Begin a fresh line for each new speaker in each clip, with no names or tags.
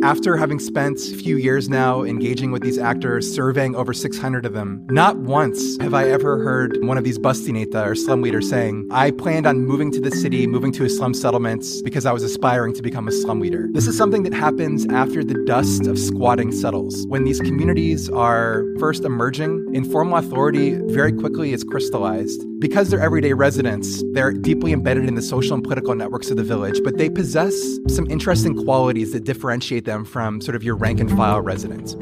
After having spent a few years now engaging with these actors, surveying over 600 of them, not once have I ever heard one of these bustineta or slum leaders saying, I planned on moving to the city, moving to a slum settlement because I was aspiring to become a slum leader. This is something that happens after the dust of squatting settles. When these communities are first emerging, informal authority very quickly is crystallized. Because they're everyday residents, they're deeply embedded in the social and political networks of the village, but they possess some interesting qualities that differentiate them from sort of your rank-and-file residents.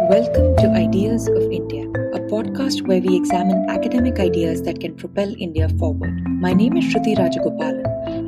Welcome to Ideas of India, a podcast where we examine academic ideas that can propel India forward. My name is Shruti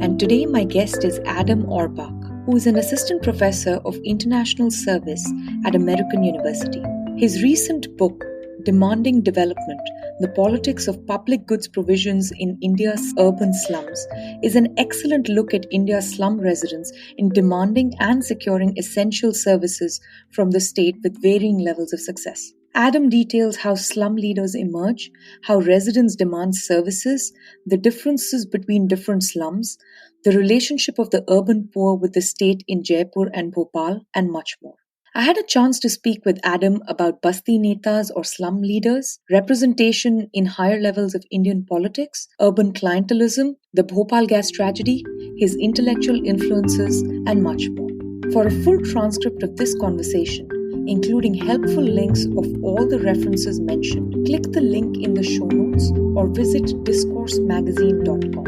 and today my guest is Adam Auerbach, who is an assistant professor of international service at American University. His recent book, Demanding Development, The Politics of Public Goods Provisions in India's Urban Slums, is an excellent look at India's slum residents in demanding and securing essential services from the state with varying levels of success. Adam details how slum leaders emerge, how residents demand services, the differences between different slums, the relationship of the urban poor with the state in Jaipur and Bhopal, and much more. I had a chance to speak with Adam about Basti Netas or slum leaders, representation in higher levels of Indian politics, urban clientelism, the Bhopal gas tragedy, his intellectual influences, and much more. For a full transcript of this conversation, including helpful links of all the references mentioned, click the link in the show notes or visit discoursemagazine.com.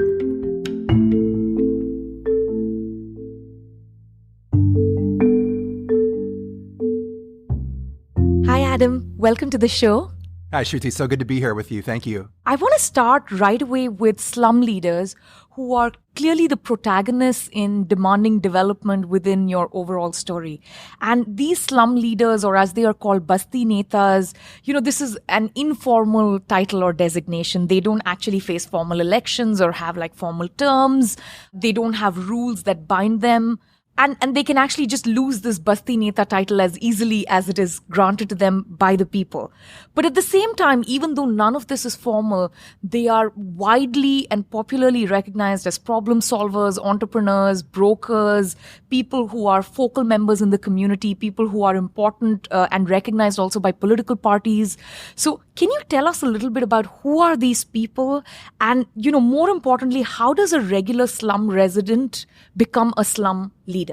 Hi, Adam. Welcome to the show.
Hi, Shruti. So good to be here with you. Thank you.
I want to start right away with slum leaders who are clearly the protagonists in demanding development within your overall story. And these slum leaders, or as they are called, Basti Netas, this is an informal title or designation. They don't actually face formal elections or have formal terms. They don't have rules that bind them. And they can actually just lose this Basti Neta title as easily as it is granted to them by the people. But at the same time, even though none of this is formal, they are widely and popularly recognized as problem solvers, entrepreneurs, brokers, people who are focal members in the community, people who are important and recognized also by political parties. So can you tell us a little bit about who are these people? And, more importantly, how does a regular slum resident become a slum leader?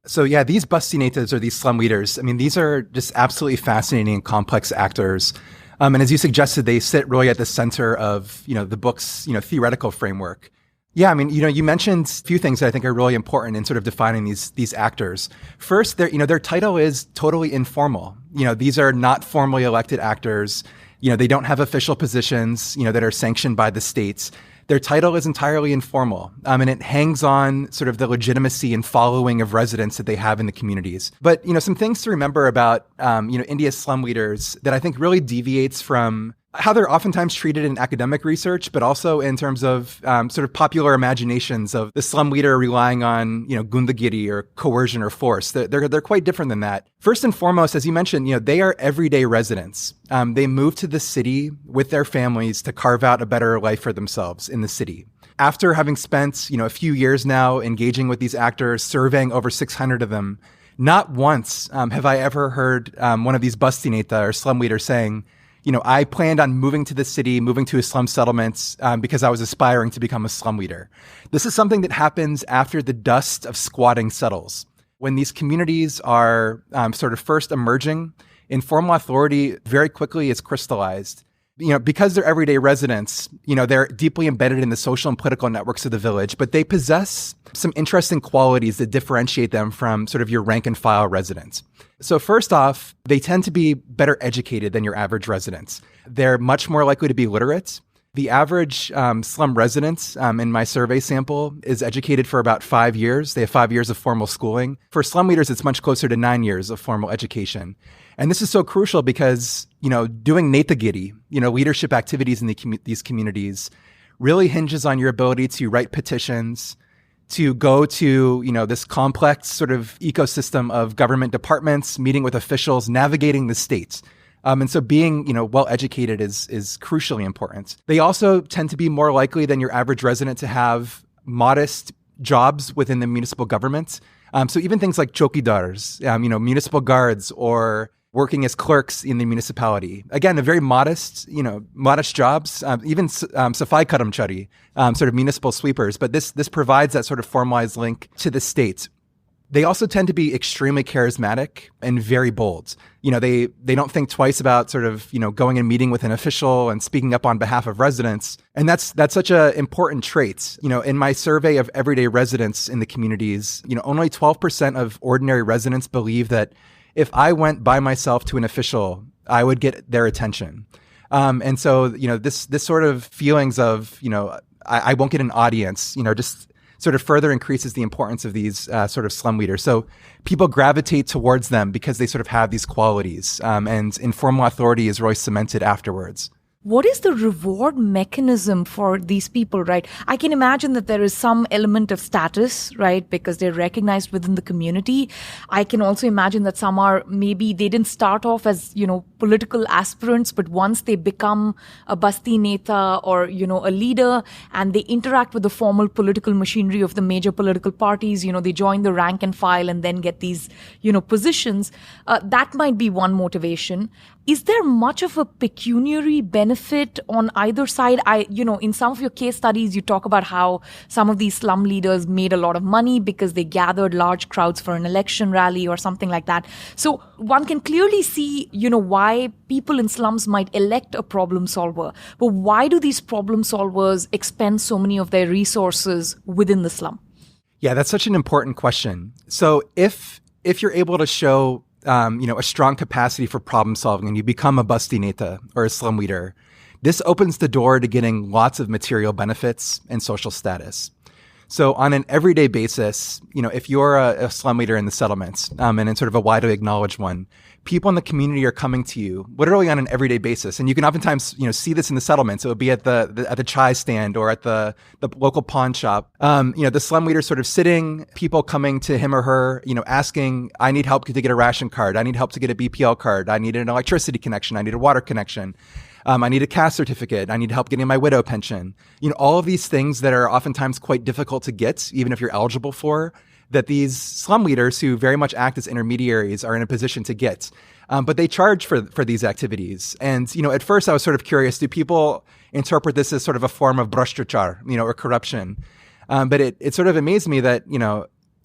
So yeah, these bustinetas or these slum leaders, these are just absolutely fascinating and complex actors. And as you suggested, they sit really at the center of, the book's, theoretical framework. Yeah, you mentioned a few things that I think are really important in sort of defining these actors. First, their title is totally informal. These are not formally elected actors. They don't have official positions, that are sanctioned by the states. Their title is entirely informal, and it hangs on sort of the legitimacy and following of residents that they have in the communities. But, some things to remember about, India's slum leaders that I think really deviates from how they're oftentimes treated in academic research, but also in terms of sort of popular imaginations of the slum leader relying on, gundagiri or coercion or force. They're quite different than that. First and foremost, as you mentioned, they are everyday residents. They move to the city with their families to carve out a better life for themselves in the city. After having spent, a few years now engaging with these actors, surveying over 600 of them, not once have I ever heard one of these bustineta or slum leaders saying, I planned on moving to the city, moving to a slum settlement because I was aspiring to become a slum leader. This is something that happens after the dust of squatting settles. When these communities are sort of first emerging, informal authority very quickly is crystallized. Because they're everyday residents, they're deeply embedded in the social and political networks of the village, but they possess some interesting qualities that differentiate them from sort of your rank and file residents. So first off, they tend to be better educated than your average residents. They're much more likely to be literate. The average slum resident in my survey sample is educated for about 5 years. They have 5 years of formal schooling. For slum leaders, it's much closer to 9 years of formal education. And this is so crucial because, doing netagiri, leadership activities in these communities really hinges on your ability to write petitions, to go to, this complex sort of ecosystem of government departments, meeting with officials, navigating the states. And so being, well educated is crucially important. They also tend to be more likely than your average resident to have modest jobs within the municipal government. So even things like chokidars, municipal guards, or working as clerks in the municipality. Again, a very modest jobs, even safai karamchari, sort of municipal sweepers. But this provides that sort of formalized link to the state. They also tend to be extremely charismatic and very bold. They don't think twice about sort of, going and meeting with an official and speaking up on behalf of residents. And that's such an important trait. In my survey of everyday residents in the communities, only 12% of ordinary residents believe that if I went by myself to an official, I would get their attention. And so, this sort of feelings of, I won't get an audience, just sort of further increases the importance of these sort of slum leaders. So people gravitate towards them because they sort of have these qualities. And informal authority is really cemented afterwards.
What is the reward mechanism for these people, right? I can imagine that there is some element of status, right? Because they're recognized within the community. I can also imagine that some are, maybe they didn't start off as, political aspirants, but once they become a basti neta or, a leader, and they interact with the formal political machinery of the major political parties, they join the rank and file and then get these, positions. That might be one motivation. Is there much of a pecuniary benefit on either side? In some of your case studies, you talk about how some of these slum leaders made a lot of money because they gathered large crowds for an election rally or something like that. So one can clearly see, why people in slums might elect a problem solver. But why do these problem solvers expend so many of their resources within the slum?
Yeah, that's such an important question. So if you're able to show a strong capacity for problem solving and you become a basti neta or a slum leader, this opens the door to getting lots of material benefits and social status. So on an everyday basis, if you're a slum leader in the settlements, and in sort of a widely acknowledged one, people in the community are coming to you literally on an everyday basis. And you can oftentimes, see this in the settlements. It would be at the chai stand or at the local pawn shop. The slum leader sort of sitting, people coming to him or her, asking, I need help to get a ration card. I need help to get a BPL card. I need an electricity connection. I need a water connection. I need a caste certificate. I need help getting my widow pension. All of these things that are oftentimes quite difficult to get, even if you're eligible for, that these slum leaders who very much act as intermediaries are in a position to get. But they charge for these activities. And, at first I was sort of curious, do people interpret this as sort of a form of bhrashtrachar, or corruption? But it sort of amazed me that,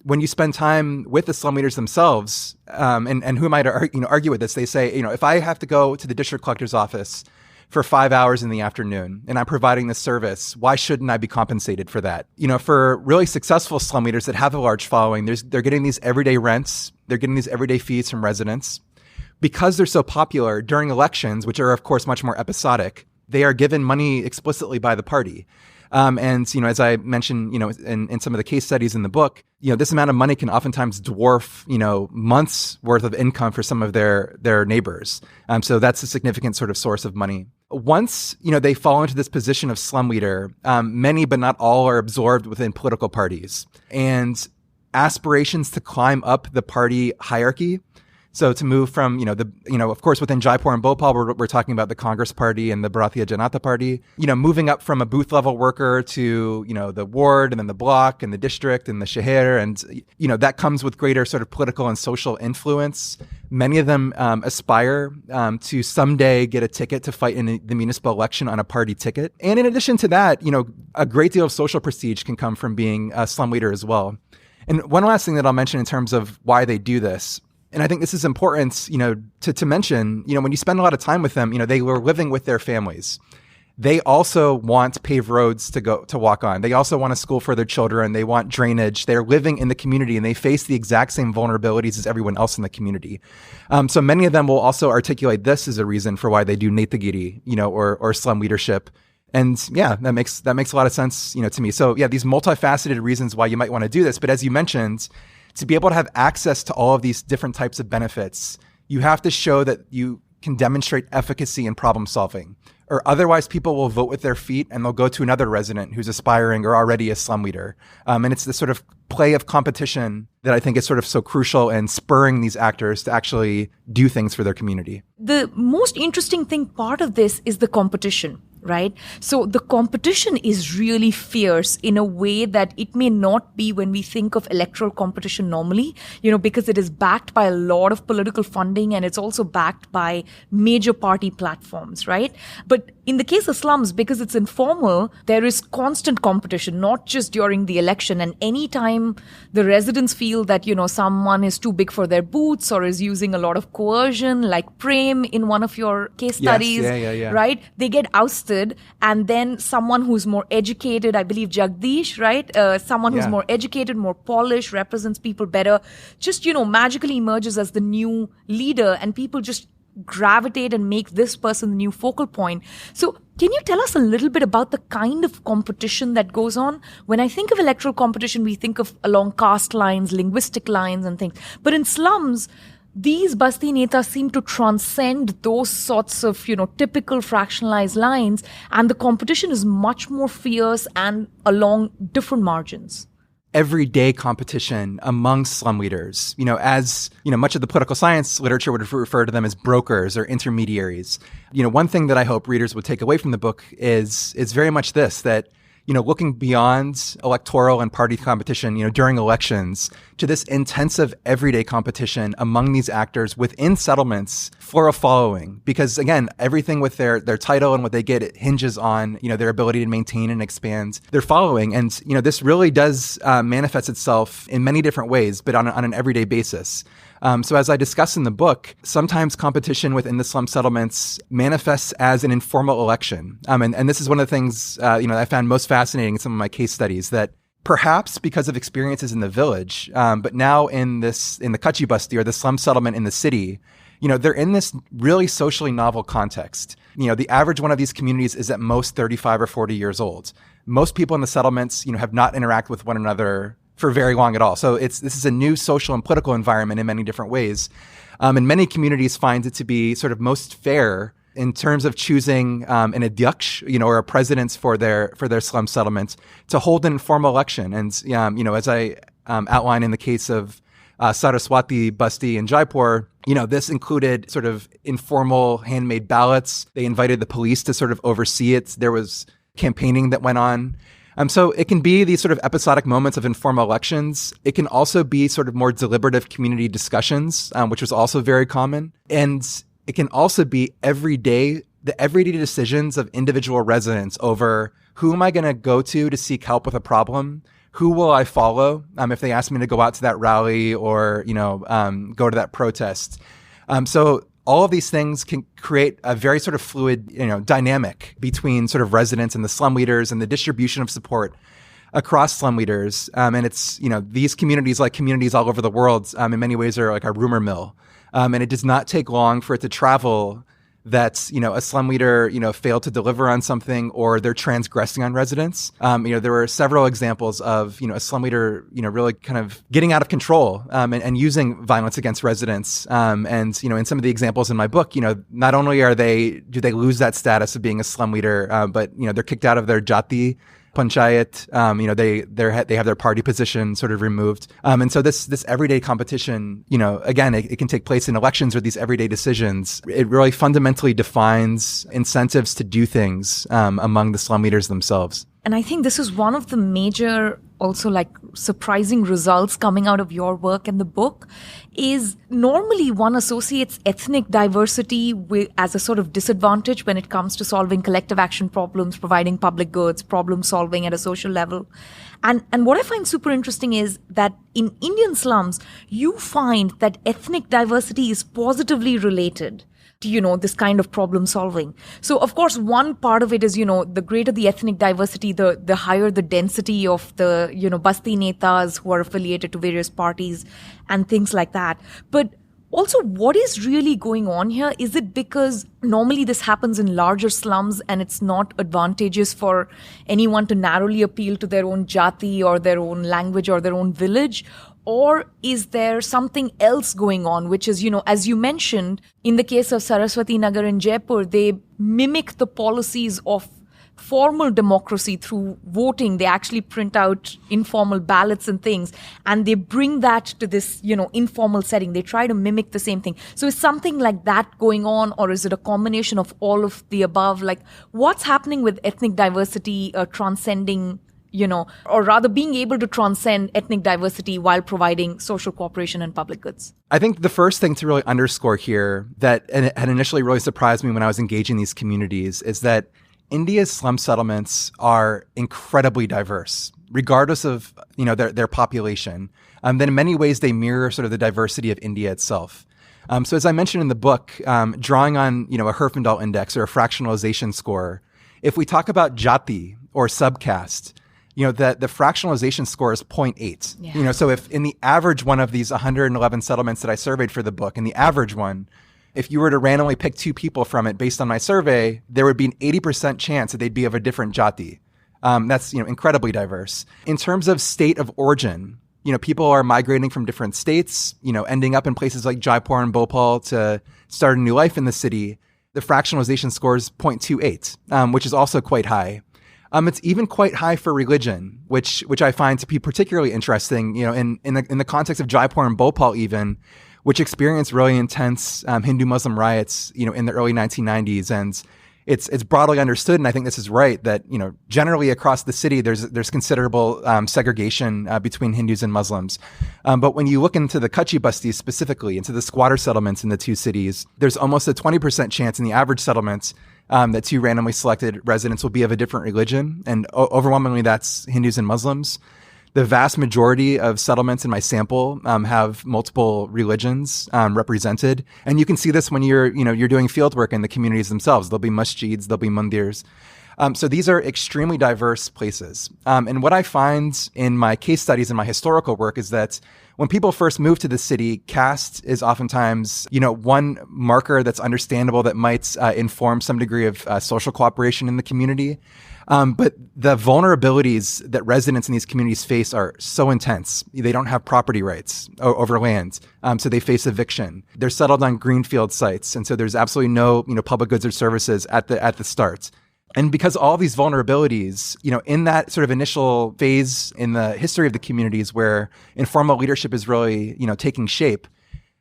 when you spend time with the slum leaders themselves, and who am I to argue with this? They say, if I have to go to the district collector's office for 5 hours in the afternoon and I'm providing this service, why shouldn't I be compensated for that? For really successful slum leaders that have a large following, they're getting these everyday rents, they're getting these everyday fees from residents. Because they're so popular during elections, which are of course much more episodic, they are given money explicitly by the party. And, as I mentioned, in some of the case studies in the book, this amount of money can oftentimes dwarf, months worth of income for some of their neighbors. So that's a significant sort of source of money. Once, they fall into this position of slum leader, many, but not all, are absorbed within political parties, and aspirations to climb up the party hierarchy. So to move from, of course, within Jaipur and Bhopal, we're talking about the Congress Party and the Bharatiya Janata Party, moving up from a booth level worker to, the ward and then the block and the district and the shehar. And, that comes with greater sort of political and social influence. Many of them aspire to someday get a ticket to fight in the municipal election on a party ticket. And in addition to that, a great deal of social prestige can come from being a slum leader as well. And one last thing that I'll mention in terms of why they do this, and I think this is important, to mention, when you spend a lot of time with them, they were living with their families. They also want paved roads to walk on. They also want a school for their children. They want drainage. They're living in the community and they face the exact same vulnerabilities as everyone else in the community. So many of them will also articulate this as a reason for why they do netagiri, or slum leadership. And yeah, that makes a lot of sense, to me. So yeah, these multifaceted reasons why you might want to do this. But as you mentioned, to be able to have access to all of these different types of benefits, you have to show that you can demonstrate efficacy in problem solving, or otherwise people will vote with their feet and they'll go to another resident who's aspiring or already a slum leader. And it's this sort of play of competition that I think is sort of so crucial in spurring these actors to actually do things for their community.
The most interesting part of this is the competition. right? So the competition is really fierce in a way that it may not be when we think of electoral competition normally, because it is backed by a lot of political funding and it's also backed by major party platforms, right? But in the case of slums, because it's informal, there is constant competition, not just during the election. And anytime the residents feel that, someone is too big for their boots or is using a lot of coercion, like Prem in one of your case studies, right? They get ousted, and then someone who's more educated, I believe Jagdish, right? Someone who's more educated, more polished, represents people better, just, magically emerges as the new leader, and people just gravitate and make this person the new focal point. So can you tell us a little bit about the kind of competition that goes on? When I think of electoral competition, we think of along caste lines, linguistic lines and things. But in slums, these Basti Netas seem to transcend those sorts of, typical fractionalized lines, and the competition is much more fierce and along different margins.
Everyday competition among slum leaders. As much of the political science literature would refer to them as brokers or intermediaries. One thing that I hope readers would take away from the book is very much this, that looking beyond electoral and party competition, during elections, to this intensive everyday competition among these actors within settlements for a following. Because again, everything with their title and what they get, it hinges on, their ability to maintain and expand their following. And, this really does manifest itself in many different ways, but on an everyday basis. So as I discuss in the book, sometimes competition within the slum settlements manifests as an informal election. And this is one of the things, I found most fascinating in some of my case studies, that perhaps because of experiences in the village, but now in the Kachi Basti, or the slum settlement in the city, they're in this really socially novel context. The average one of these communities is at most 35 or 40 years old. Most people in the settlements, have not interacted with one another for very long at all. So this is a new social and political environment in many different ways. And many communities find it to be sort of most fair in terms of choosing an adyaksh, or a president for their slum settlement, to hold an informal election. And as I outline in the case of Saraswati Basti in Jaipur, this included sort of informal handmade ballots. They invited the police to sort of oversee it. There was campaigning that went on. So it can be these sort of episodic moments of informal elections. It can also be sort of more deliberative community discussions, which was also very common. And it can also be the everyday decisions of individual residents over who am I going to go to seek help with a problem? Who will I follow if they ask me to go out to that rally or, go to that protest? So all of these things can create a very sort of fluid, dynamic between sort of residents and the slum leaders, and the distribution of support across slum leaders. And it's, these communities, like communities all over the world, in many ways are like a rumor mill. And it does not take long for it to travel that, a slum leader, failed to deliver on something, or they're transgressing on residents. There were several examples of, a slum leader, really kind of getting out of control, and using violence against residents. And, in some of the examples in my book, not only do they lose that status of being a slum leader, but, they're kicked out of their jati panchayat. They have their party position sort of removed. And so this everyday competition, again, it can take place in elections or these everyday decisions. It really fundamentally defines incentives to do things among the slum leaders themselves.
And I think this is one of the major, also like surprising results coming out of your work and the book, is normally one associates ethnic diversity as a sort of disadvantage when it comes to solving collective action problems, providing public goods, problem solving at a social level. And what I find super interesting is that in Indian slums, you find that ethnic diversity is positively related to, this kind of problem solving. So, of course, one part of it is, the greater the ethnic diversity, the higher the density of the, Basti Netas who are affiliated to various parties and things like that. But also, what is really going on here? Is it because normally this happens in larger slums and it's not advantageous for anyone to narrowly appeal to their own jati or their own language or their own village? Or is there something else going on, which is, as you mentioned, in the case of Saraswati Nagar in Jaipur, they mimic the policies of formal democracy through voting. They actually print out informal ballots and things, and they bring that to this, informal setting. They try to mimic the same thing. So is something like that going on, or is it a combination of all of the above? Like, what's happening with ethnic diversity transcending, or rather being able to transcend ethnic diversity while providing social cooperation and public goods?
I think the first thing to really underscore here that had initially really surprised me when I was engaging these communities is that India's slum settlements are incredibly diverse, regardless of their population. Then in many ways they mirror sort of the diversity of India itself. So as I mentioned in the book, drawing on a Herfindahl index or a fractionalization score, if we talk about jati or subcaste, the fractionalization score is 0.8.
Yeah.
So if in the average one of these 111 settlements that I surveyed for the book, in the average one, if you were to randomly pick two people from it based on my survey, there would be an 80% chance that they'd be of a different jati. That's incredibly diverse. In terms of state of origin, people are migrating from different states, ending up in places like Jaipur and Bhopal to start a new life in the city. The fractionalization score is 0.28, which is also quite high. It's even quite high for religion, which I find to be particularly interesting, in the context of Jaipur and Bhopal even, which experienced really intense Hindu-Muslim riots, in the early 1990s. And it's broadly understood, and I think this is right, that, generally across the city, there's considerable segregation between Hindus and Muslims. But when you look into the Kachi Bastis specifically, into the squatter settlements in the two cities, there's almost a 20% chance in the average settlements that two randomly selected residents will be of a different religion. And overwhelmingly, that's Hindus and Muslims. The vast majority of settlements in my sample have multiple religions represented. And you can see this when you're doing field work in the communities themselves. There'll be masjids, there'll be mandirs. So these are extremely diverse places. And what I find in my case studies and my historical work is that when people first move to the city, caste is oftentimes, one marker that's understandable that might inform some degree of social cooperation in the community. But the vulnerabilities that residents in these communities face are so intense. They don't have property rights over land, so they face eviction. They're settled on greenfield sites, and so there's absolutely no, public goods or services at the start. And because all these vulnerabilities, in that sort of initial phase in the history of the communities where informal leadership is really, taking shape,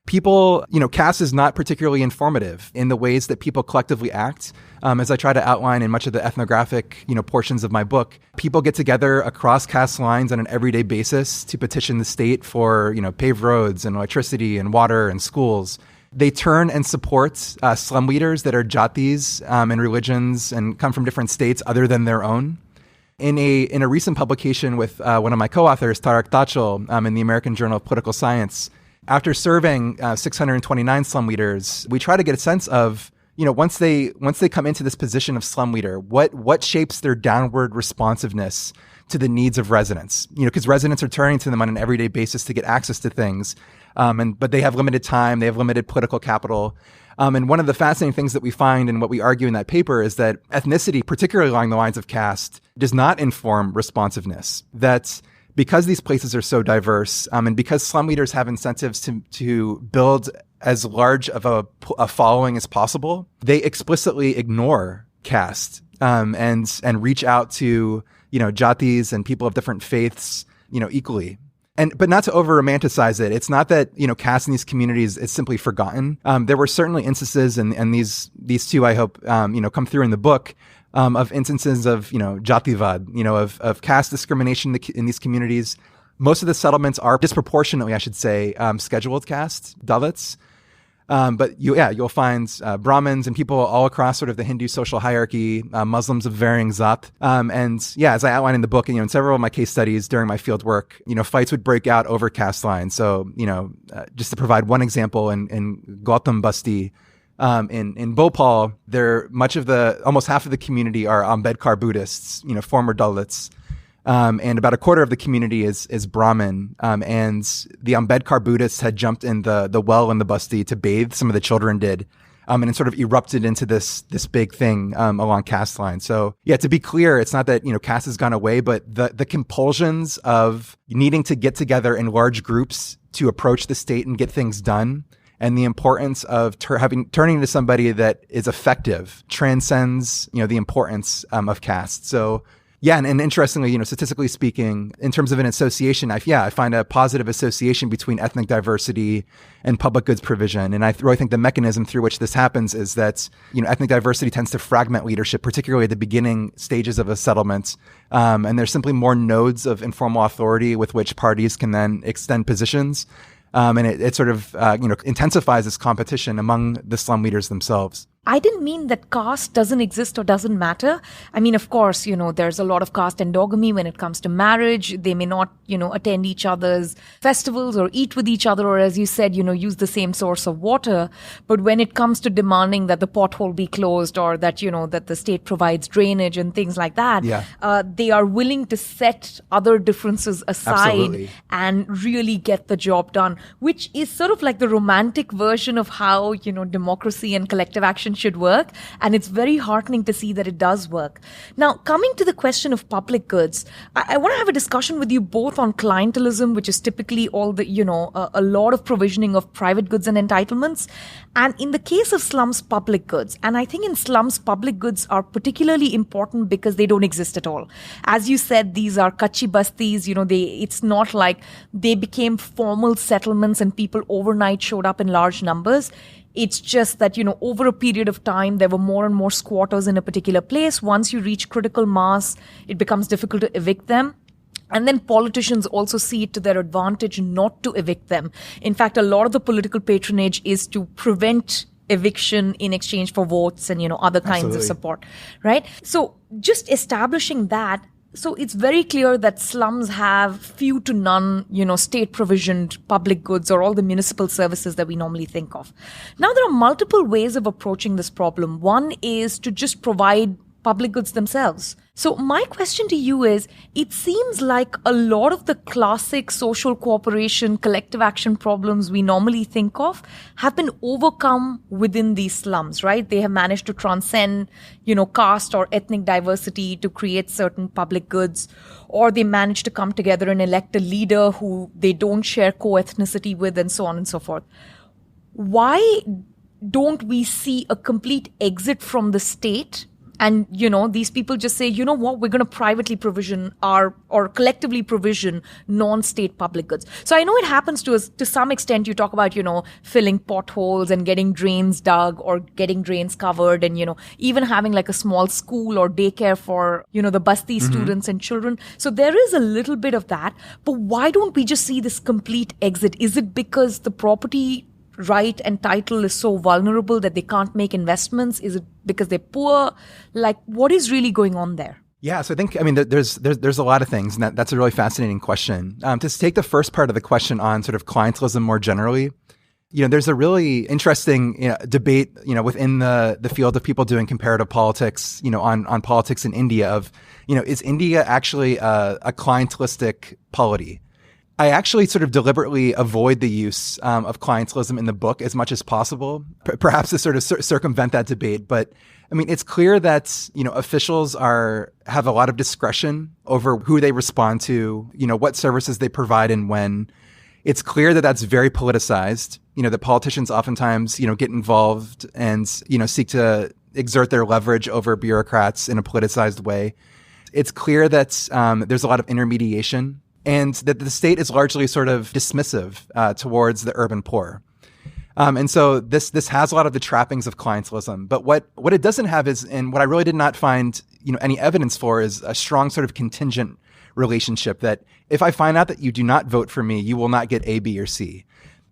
people, caste is not particularly informative in the ways that people collectively act. As I try to outline in much of the ethnographic, portions of my book, people get together across caste lines on an everyday basis to petition the state for, paved roads and electricity and water and schools. They turn and support slum leaders that are jatis and religions and come from different states other than their own. In a recent publication with one of my co-authors, Tarak Tachel, in the American Journal of Political Science, after surveying 629 slum leaders, we try to get a sense of, once they come into this position of slum leader, what shapes their downward responsiveness to the needs of residents? Because residents are turning to them on an everyday basis to get access to things. But they have limited time, they have limited political capital. And one of the fascinating things that we find and what we argue in that paper is that ethnicity, particularly along the lines of caste, does not inform responsiveness. That because these places are so diverse, and because slum leaders have incentives to build as large of a following as possible, they explicitly ignore caste and reach out to jatis and people of different faiths equally. But not to over romanticize it. It's not that, caste in these communities is simply forgotten. There were certainly instances, and these two, I hope, come through in the book, of instances of, jativad, of caste discrimination in these communities. Most of the settlements are disproportionately, I should say, scheduled caste, Dalits. But you'll find Brahmins and people all across sort of the Hindu social hierarchy, Muslims of varying zat. As I outline in the book, in several of my case studies during my field work, fights would break out over caste lines. So, just to provide one example, in Gautam Basti, in Bhopal, almost half of the community are Ambedkar Buddhists, former Dalits. And about a quarter of the community is Brahmin. And the Ambedkar Buddhists had jumped in the well in the Basti to bathe. Some of the children did. And it sort of erupted into this big thing along caste lines. So to be clear, it's not that, caste has gone away, but the compulsions of needing to get together in large groups to approach the state and get things done and the importance of turning to somebody that is effective transcends, the importance of caste. So, yeah, and interestingly, statistically speaking, in terms of an association, I find a positive association between ethnic diversity and public goods provision. And I really think the mechanism through which this happens is that, ethnic diversity tends to fragment leadership, particularly at the beginning stages of a settlement. And there's simply more nodes of informal authority with which parties can then extend positions. And it sort of, intensifies this competition among the slum leaders themselves.
I didn't mean that caste doesn't exist or doesn't matter. I mean, of course, there's a lot of caste endogamy when it comes to marriage. They may not, attend each other's festivals or eat with each other, or as you said, use the same source of water. But when it comes to demanding that the pothole be closed or that, that the state provides drainage and things like that, they are willing to set other differences aside.
Absolutely.
And really get the job done, which is sort of like the romantic version of how, democracy and collective action should work. And it's very heartening to see that it does work. Now, coming to the question of public goods, I want to have a discussion with you both on clientelism, which is typically all the, a lot of provisioning of private goods and entitlements. And in the case of slums, public goods. And I think in slums, public goods are particularly important because they don't exist at all. As you said, these are kachi bastis, it's not like they became formal settlements and people overnight showed up in large numbers. It's just that, over a period of time, there were more and more squatters in a particular place. Once you reach critical mass, it becomes difficult to evict them. And then politicians also see it to their advantage not to evict them. In fact, a lot of the political patronage is to prevent eviction in exchange for votes and, other kinds of support, right? So just establishing that. So it's very clear that slums have few to none, state provisioned public goods or all the municipal services that we normally think of. Now, there are multiple ways of approaching this problem. One is to just provide public goods themselves. So my question to you is, it seems like a lot of the classic social cooperation, collective action problems we normally think of have been overcome within these slums, right? They have managed to transcend, caste or ethnic diversity to create certain public goods, or they manage to come together and elect a leader who they don't share co-ethnicity with, and so on and so forth. Why don't we see a complete exit from the state? And, these people just say, what, we're going to privately provision or collectively provision non-state public goods. So I know it happens to us to some extent. You talk about, filling potholes and getting drains dug or getting drains covered and, even having like a small school or daycare for, the Basti students and children. So there is a little bit of that. But why don't we just see this complete exit? Is it because the property right and title is so vulnerable that they can't make investments? Is it because they're poor? Like, what is really going on there?
Yeah, so I think, there's a lot of things, and that's a really fascinating question. To take the first part of the question on sort of clientelism more generally, there's a really interesting debate, within the field of people doing comparative politics, on politics in India of, is India actually a clientelistic polity? I actually sort of deliberately avoid the use of clientelism in the book as much as possible, perhaps to sort of circumvent that debate. But it's clear that, officials have a lot of discretion over who they respond to, what services they provide and when. It's clear that that's very politicized, that politicians oftentimes, get involved and, seek to exert their leverage over bureaucrats in a politicized way. It's clear that there's a lot of intermediation, and that the state is largely sort of dismissive towards the urban poor. And so this has a lot of the trappings of clientelism. But what it doesn't have is, and what I really did not find any evidence for, is a strong sort of contingent relationship that if I find out that you do not vote for me, you will not get A, B, or C.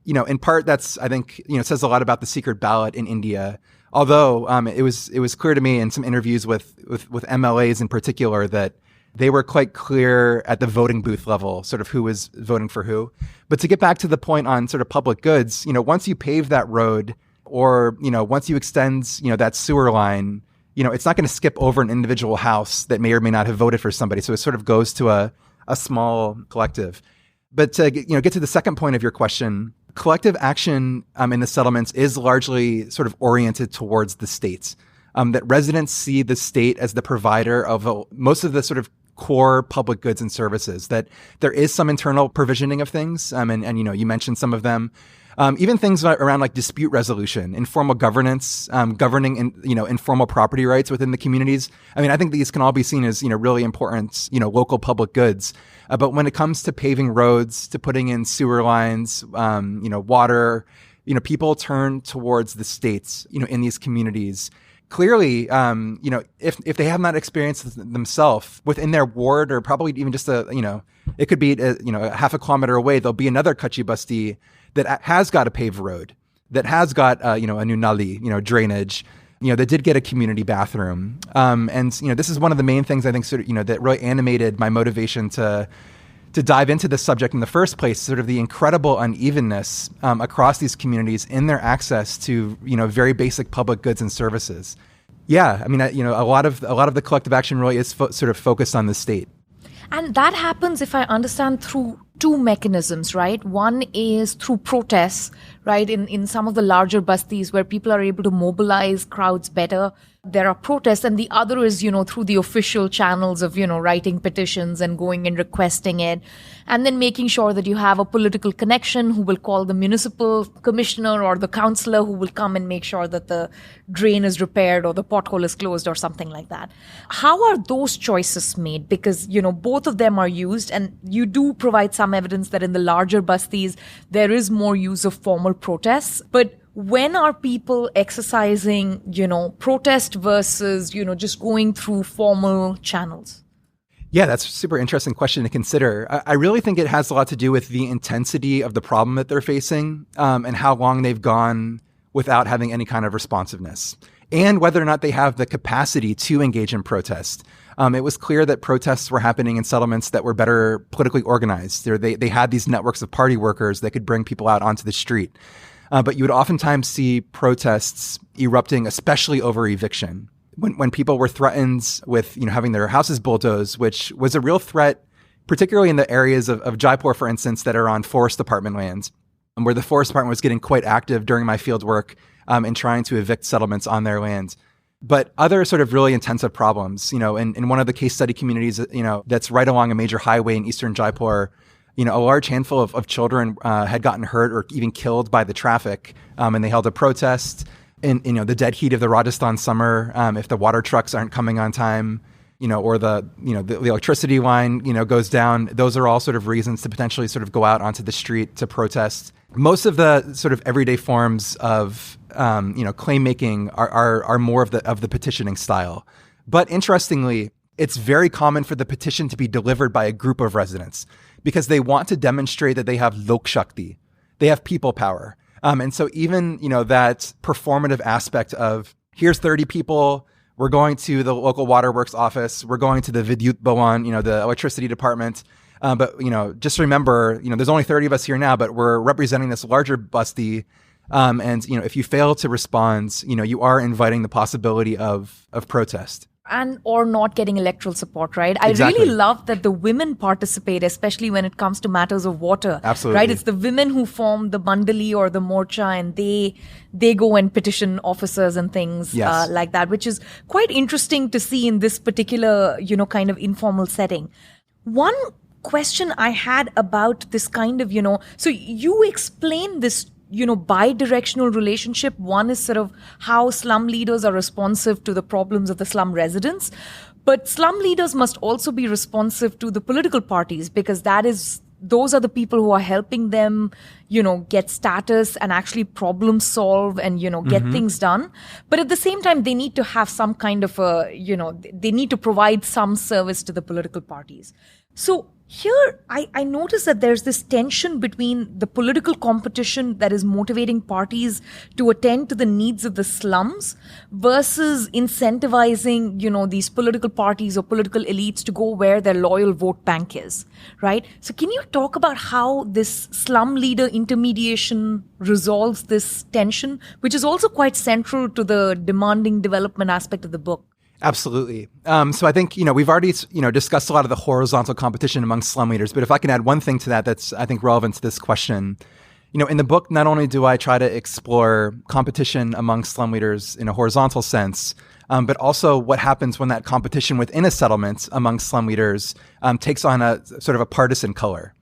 In part, that's, I think, says a lot about the secret ballot in India. Although it was clear to me in some interviews with MLAs in particular that they were quite clear at the voting booth level, sort of who was voting for who. But to get back to the point on sort of public goods, once you pave that road or, once you extend, that sewer line, it's not going to skip over an individual house that may or may not have voted for somebody. So it sort of goes to a small collective. But to get to the second point of your question, collective action in the settlements is largely sort of oriented towards the states. That residents see the state as the provider of most of the sort of core public goods and services, that there is some internal provisioning of things. And you mentioned some of them. Even things around like dispute resolution, informal governance, governing informal property rights within the communities. I mean, I think these can all be seen as, really important, local public goods. But when it comes to paving roads, to putting in sewer lines, water, people turn towards the states, in these communities. Clearly, if they have not experienced themselves within their ward, or probably even just it could be a half a kilometer away, there'll be another Kachi Basti that has got a paved road, that has got a new nali, drainage, that did get a community bathroom. And this is one of the main things I think that really animated my motivation to dive into this subject in the first place, sort of the incredible unevenness across these communities in their access to, very basic public goods and services. Yeah, I mean, a lot of the collective action really is sort of focused on the state.
And that happens, if I understand, through two mechanisms, right? One is through protests, right? In some of the larger bastis where people are able to mobilize crowds better, there are protests. And the other is, through the official channels of, writing petitions and going and requesting it. And then making sure that you have a political connection who will call the municipal commissioner or the councillor who will come and make sure that the drain is repaired or the pothole is closed or something like that. How are those choices made? Because, both of them are used, and you do provide some evidence that in the larger bastis, there is more use of formal protests. But when are people exercising, protest versus, just going through formal channels?
Yeah, that's a super interesting question to consider. I really think it has a lot to do with the intensity of the problem that they're facing, and how long they've gone without having any kind of responsiveness, and whether or not they have the capacity to engage in protest. It was clear that protests were happening in settlements that were better politically organized. They had these networks of party workers that could bring people out onto the street. But you would oftentimes see protests erupting, especially over eviction. When people were threatened with, having their houses bulldozed, which was a real threat, particularly in the areas of Jaipur, for instance, that are on forest department lands, where the forest department was getting quite active during my field work in trying to evict settlements on their land. But other sort of really intensive problems, in one of the case study communities, that's right along a major highway in eastern Jaipur, a large handful of children had gotten hurt or even killed by the traffic, and they held a protest in the dead heat of the Rajasthan summer. If the water trucks aren't coming on time, or the electricity line goes down, those are all sort of reasons to potentially sort of go out onto the street to protest. Most of the sort of everyday forms of claim making are more of the petitioning style. But interestingly, it's very common for the petition to be delivered by a group of residents because they want to demonstrate that they have lok shakti, they have people power. And so even, that performative aspect of here's 30 people, we're going to the local waterworks office, we're going to the Vidyut Bhawan, the electricity department. But, just remember, there's only 30 of us here now, but we're representing this larger basti. And, if you fail to respond, you are inviting the possibility of protest.
And or not getting electoral support, right?
Exactly.
I really love that the women participate, especially when it comes to matters of water.
Absolutely.
Right? It's the women who form the Mandali or the Morcha, and they go and petition officers and things like that, which is quite interesting to see in this particular, kind of informal setting. One question I had about this kind of, so you explain this bi-directional relationship. One is sort of how slum leaders are responsive to the problems of the slum residents. But slum leaders must also be responsive to the political parties, because those are the people who are helping them, get status and actually problem solve and, get things done. But at the same time, they need to have some kind of they need to provide some service to the political parties. So here, I notice that there's this tension between the political competition that is motivating parties to attend to the needs of the slums versus incentivizing, these political parties or political elites to go where their loyal vote bank is, right? So can you talk about how this slum leader intermediation resolves this tension, which is also quite central to the demanding development aspect of the book?
Absolutely. So I think, we've already, discussed a lot of the horizontal competition among slum leaders, but if I can add one thing to that, that's, I think, relevant to this question. In the book, not only do I try to explore competition among slum leaders in a horizontal sense, but also what happens when that competition within a settlement among slum leaders takes on a sort of a partisan color.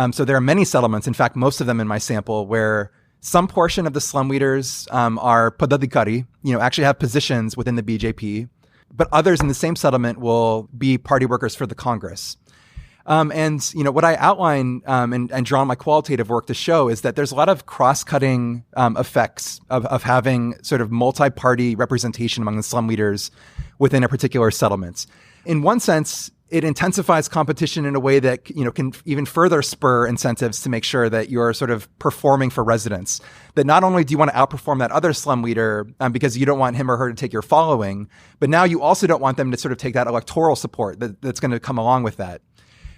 So there are many settlements, in fact, most of them in my sample, where Some portion of the slum leaders are padadikari, actually have positions within the BJP, but others in the same settlement will be party workers for the Congress. What I outline and draw on my qualitative work to show is that there's a lot of cross-cutting effects of having sort of multi-party representation among the slum leaders within a particular settlement. In one sense, it intensifies competition in a way that can even further spur incentives to make sure that you're sort of performing for residents. That not only do you want to outperform that other slum leader because you don't want him or her to take your following, but now you also don't want them to sort of take that electoral support that's going to come along with that.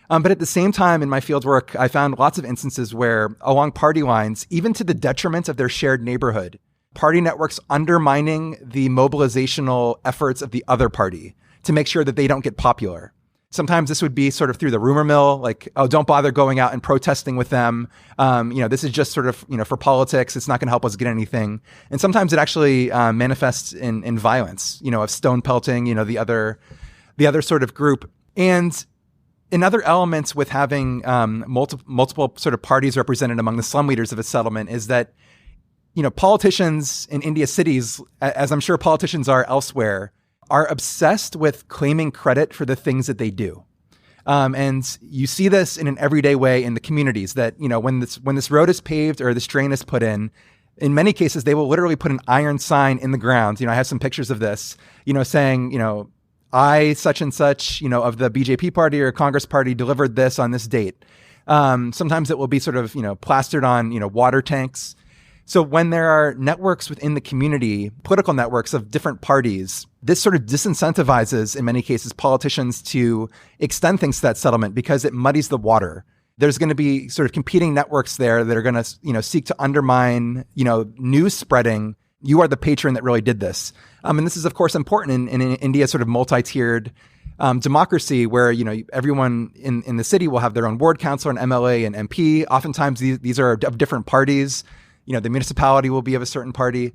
But at the same time, in my fieldwork, I found lots of instances where, along party lines, even to the detriment of their shared neighborhood, party networks undermining the mobilizational efforts of the other party to make sure that they don't get popular. Sometimes this would be sort of through the rumor mill, like, oh, don't bother going out and protesting with them. This is just sort of, for politics. It's not going to help us get anything. And sometimes it actually manifests in violence, of stone pelting, the other sort of group. And in other elements with having multiple sort of parties represented among the slum leaders of a settlement is that, politicians in India cities, as I'm sure politicians are elsewhere, are obsessed with claiming credit for the things that they do. And you see this in an everyday way in the communities that, when this road is paved or this drain is put in many cases, they will literally put an iron sign in the ground. I have some pictures of this, saying, I, such and such, of the BJP party or Congress party delivered this on this date. Sometimes it will be sort of, plastered on, water tanks. So when there are networks within the community, political networks of different parties, this sort of disincentivizes, in many cases, politicians to extend things to that settlement because it muddies the water. There's going to be sort of competing networks there that are going to, seek to undermine, news spreading. You are the patron that really did this. And this is, of course, important in India's sort of multi-tiered democracy where, everyone in the city will have their own ward councillor and MLA and MP. Oftentimes, these are of different parties. The municipality will be of a certain party.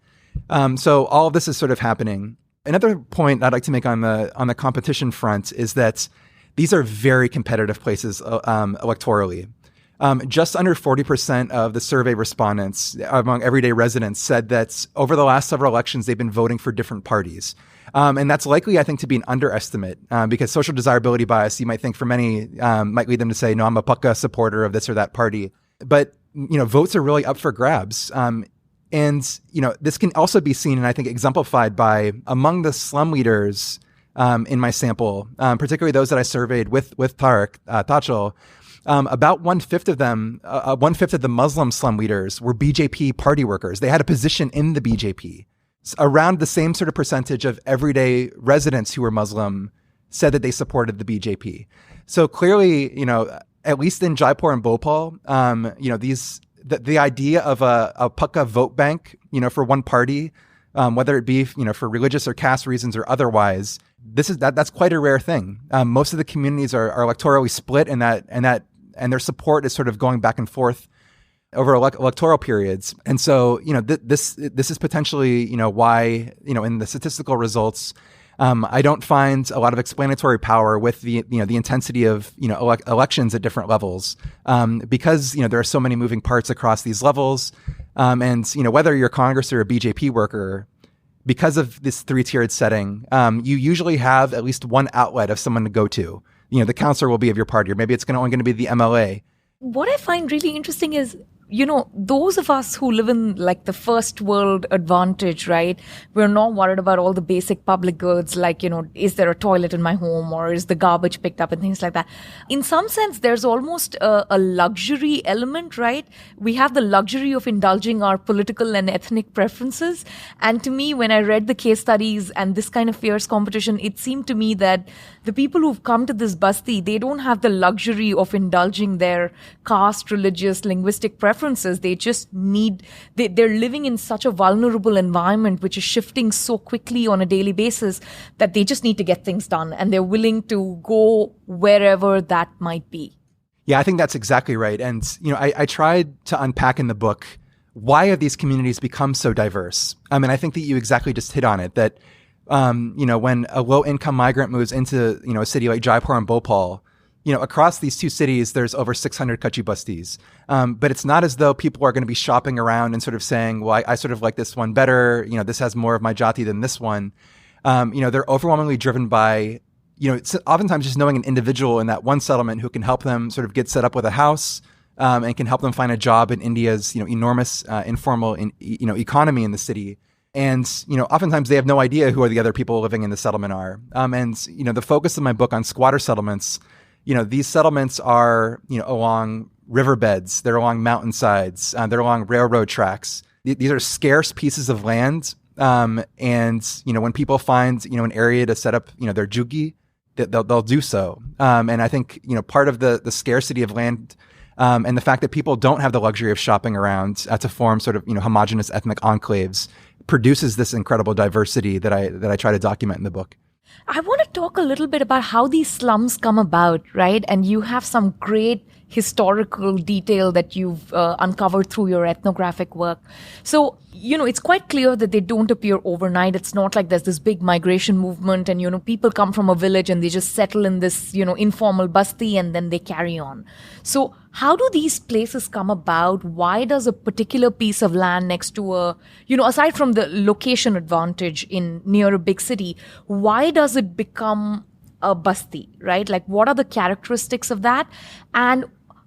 So all of this is sort of happening. Another point I'd like to make on the competition front is that these are very competitive places electorally. Just under 40% of the survey respondents among everyday residents said that over the last several elections, they've been voting for different parties. And that's likely, I think, to be an underestimate because social desirability bias, you might think for many, might lead them to say, no, I'm a Pakka supporter of this or that party. But, votes are really up for grabs. This can also be seen and I think exemplified by among the slum leaders in my sample, particularly those that I surveyed with Tariq Tachel. About one-fifth of them, one-fifth of the Muslim slum leaders were BJP party workers. They had a position in the BJP. Around the same sort of percentage of everyday residents who were Muslim said that they supported the BJP. So clearly, at least in Jaipur and Bhopal, the idea of a Pakka vote bank, for one party, whether it be, for religious or caste reasons or otherwise, that's quite a rare thing. Most of the communities are electorally split and their support is sort of going back and forth over electoral periods. And so, this is potentially, why, in the statistical results, I don't find a lot of explanatory power with the intensity of, elections at different levels, because, there are so many moving parts across these levels. And, whether you're Congress or a BJP worker, because of this three-tiered setting, you usually have at least one outlet of someone to go to. The counselor will be of your party, or maybe it's only going to be the MLA.
What I find really interesting is, those of us who live in like the first world advantage, right? We're not worried about all the basic public goods like, is there a toilet in my home or is the garbage picked up and things like that. In some sense, there's almost a luxury element, right? We have the luxury of indulging our political and ethnic preferences. And to me, when I read the case studies and this kind of fierce competition, it seemed to me that the people who've come to this basti, they don't have the luxury of indulging their caste, religious, linguistic preferences. They just they're living in such a vulnerable environment, which is shifting so quickly on a daily basis that they just need to get things done. And they're willing to go wherever that might be.
Yeah, I think that's exactly right. And, I tried to unpack in the book, why have these communities become so diverse? And I think that you exactly just hit on it, that, when a low income migrant moves into, a city like Jaipur and Bhopal, across these two cities, there's over 600 kachi bastis. But it's not as though people are going to be shopping around and sort of saying, well, I sort of like this one better. This has more of my jati than this one. They're overwhelmingly driven by, it's oftentimes just knowing an individual in that one settlement who can help them sort of get set up with a house, and can help them find a job in India's, enormous informal, economy in the city. And, oftentimes they have no idea who the other people living in the settlement are. And the focus of my book on squatter settlements, these settlements are, along riverbeds, they're along mountainsides, they're along railroad tracks. These are scarce pieces of land. And, when people find, an area to set up, their jugi, they'll do so. And I think, part of the scarcity of land, and the fact that people don't have the luxury of shopping around to form sort of, homogenous ethnic enclaves produces this incredible diversity that I try to document in the book.
I want to talk a little bit about how these slums come about, right? And you have some great historical detail that you've uncovered through your ethnographic work. So, it's quite clear that they don't appear overnight. It's not like there's this big migration movement and, people come from a village and they just settle in this, informal basti and then they carry on. So how do these places come about? Why does a particular piece of land next to aside from the location advantage near a big city, why does it become a basti, right? Like, what are the characteristics of that? And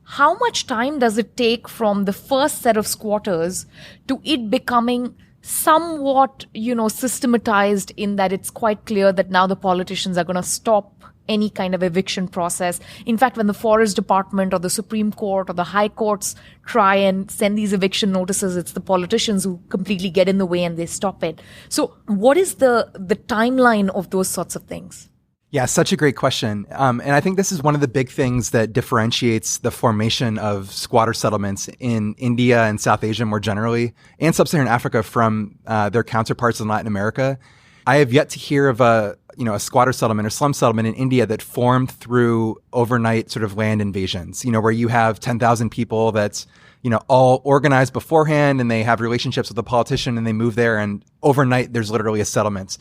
how much time does it take from the first set of squatters to it becoming somewhat, systematized in that it's quite clear that now the politicians are going to stop any kind of eviction process? In fact, when the forest department or the Supreme Court or the high courts try and send these eviction notices, it's the politicians who completely get in the way and they stop it. So what is the timeline of those sorts of things?
Yeah, such a great question. And I think this is one of the big things that differentiates the formation of squatter settlements in India and South Asia more generally, and Sub-Saharan Africa from their counterparts in Latin America. I have yet to hear of a squatter settlement or slum settlement in India that formed through overnight sort of land invasions, where you have 10,000 people that's, all organized beforehand and they have relationships with a politician and they move there and overnight there's literally a settlement.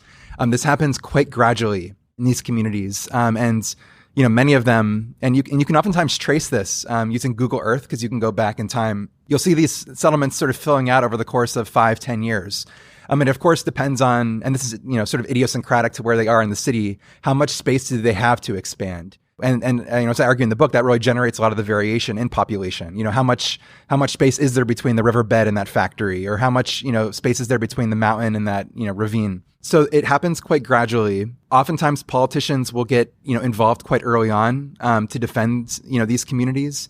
This happens quite gradually in these communities. And many of them, and you can oftentimes trace this using Google Earth, because you can go back in time. You'll see these settlements sort of filling out over the course of 5-10 years. It of course depends on, and this is, sort of idiosyncratic to where they are in the city, how much space do they have to expand? And as I argue in the book, that really generates a lot of the variation in population. How much space is there between the riverbed and that factory, or how much, space is there between the mountain and that, ravine? So it happens quite gradually. Oftentimes politicians will get, involved quite early on, to defend, these communities,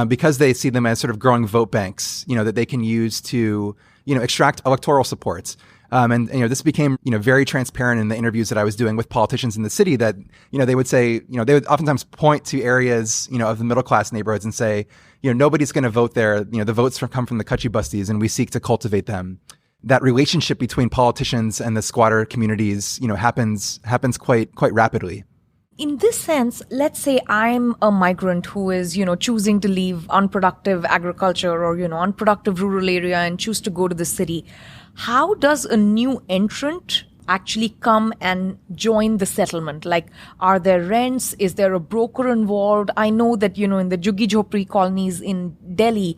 because they see them as sort of growing vote banks, that they can use to, extract electoral supports. And this became, very transparent in the interviews that I was doing with politicians in the city, that, they would say, they would oftentimes point to areas, of the middle class neighborhoods and say, nobody's going to vote there. The votes come from the kachi bastis and we seek to cultivate them. That relationship between politicians and the squatter communities, happens quite rapidly.
In this sense, let's say I'm a migrant who is, choosing to leave unproductive agriculture or, unproductive rural area and choose to go to the city. How does a new entrant actually come and join the settlement? Like, are there rents? Is there a broker involved? I know that, in the Juggi Jhopri colonies in Delhi,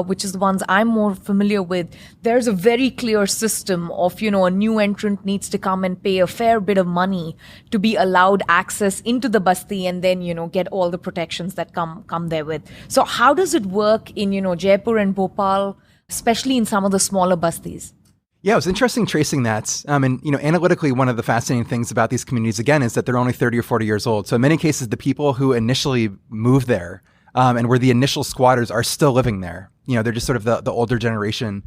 which is the ones I'm more familiar with, there's a very clear system of, a new entrant needs to come and pay a fair bit of money to be allowed access into the basti and then, get all the protections that come therewith. So how does it work in, Jaipur and Bhopal, especially in some of the smaller bastis?
Yeah, it was interesting tracing that. And, analytically, one of the fascinating things about these communities, again, is that they're only 30 or 40 years old. So in many cases, the people who initially moved there and were the initial squatters are still living there. They're just sort of the older generation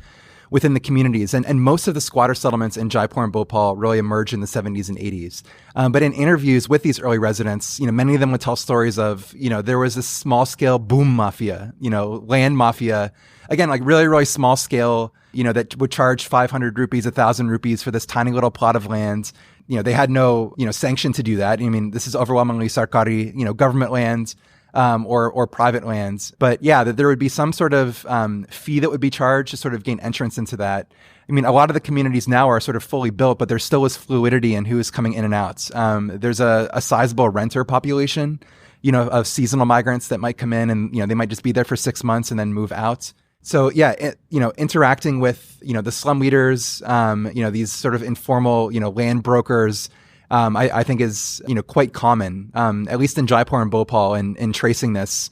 within the communities. And most of the squatter settlements in Jaipur and Bhopal really emerged in the 70s and 80s. But in interviews with these early residents, many of them would tell stories of, there was this small scale boom mafia, land mafia, again, like really, really small scale, that would charge 500 rupees, 1,000 rupees for this tiny little plot of land. They had no, sanction to do that. This is overwhelmingly sarkari, government land, or private lands. But yeah, that there would be some sort of fee that would be charged to sort of gain entrance into that. A lot of the communities now are sort of fully built, but there still is fluidity in who is coming in and out. There's a sizable renter population of seasonal migrants that might come in and, they might just be there for 6 months and then move out. So yeah, interacting with, the slum leaders, these sort of informal, land brokers, I think is, quite common, at least in Jaipur and Bhopal, in tracing this,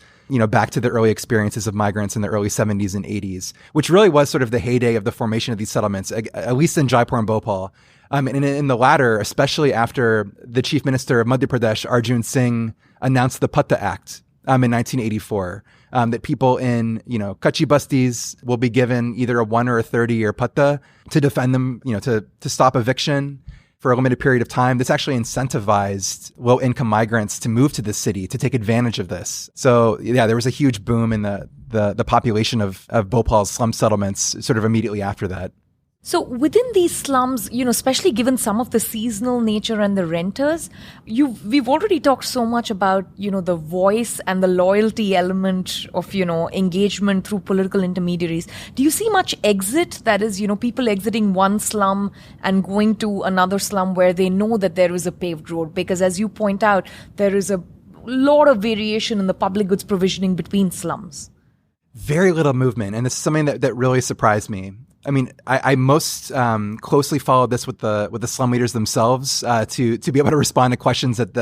back to the early experiences of migrants in the early 70s and 80s, which really was sort of the heyday of the formation of these settlements, at least in Jaipur and Bhopal. And in the latter, especially after the chief minister of Madhya Pradesh, Arjun Singh, announced the Patta Act in 1984, that people in, Kachi Bastis will be given either a 1 or a 30-year patta to defend them, to stop eviction for a limited period of time. This actually incentivized low-income migrants to move to the city to take advantage of this. So yeah, there was a huge boom in the population of Bhopal's slum settlements sort of immediately after that.
So within these slums, especially given some of the seasonal nature and the renters, we've already talked so much about, the voice and the loyalty element of, engagement through political intermediaries. Do you see much exit? That is, people exiting one slum and going to another slum where they know that there is a paved road? Because as you point out, there is a lot of variation in the public goods provisioning between slums.
Very little movement. And this is something that really surprised me. I mean, I most closely followed this with the slum leaders themselves to be able to respond to questions that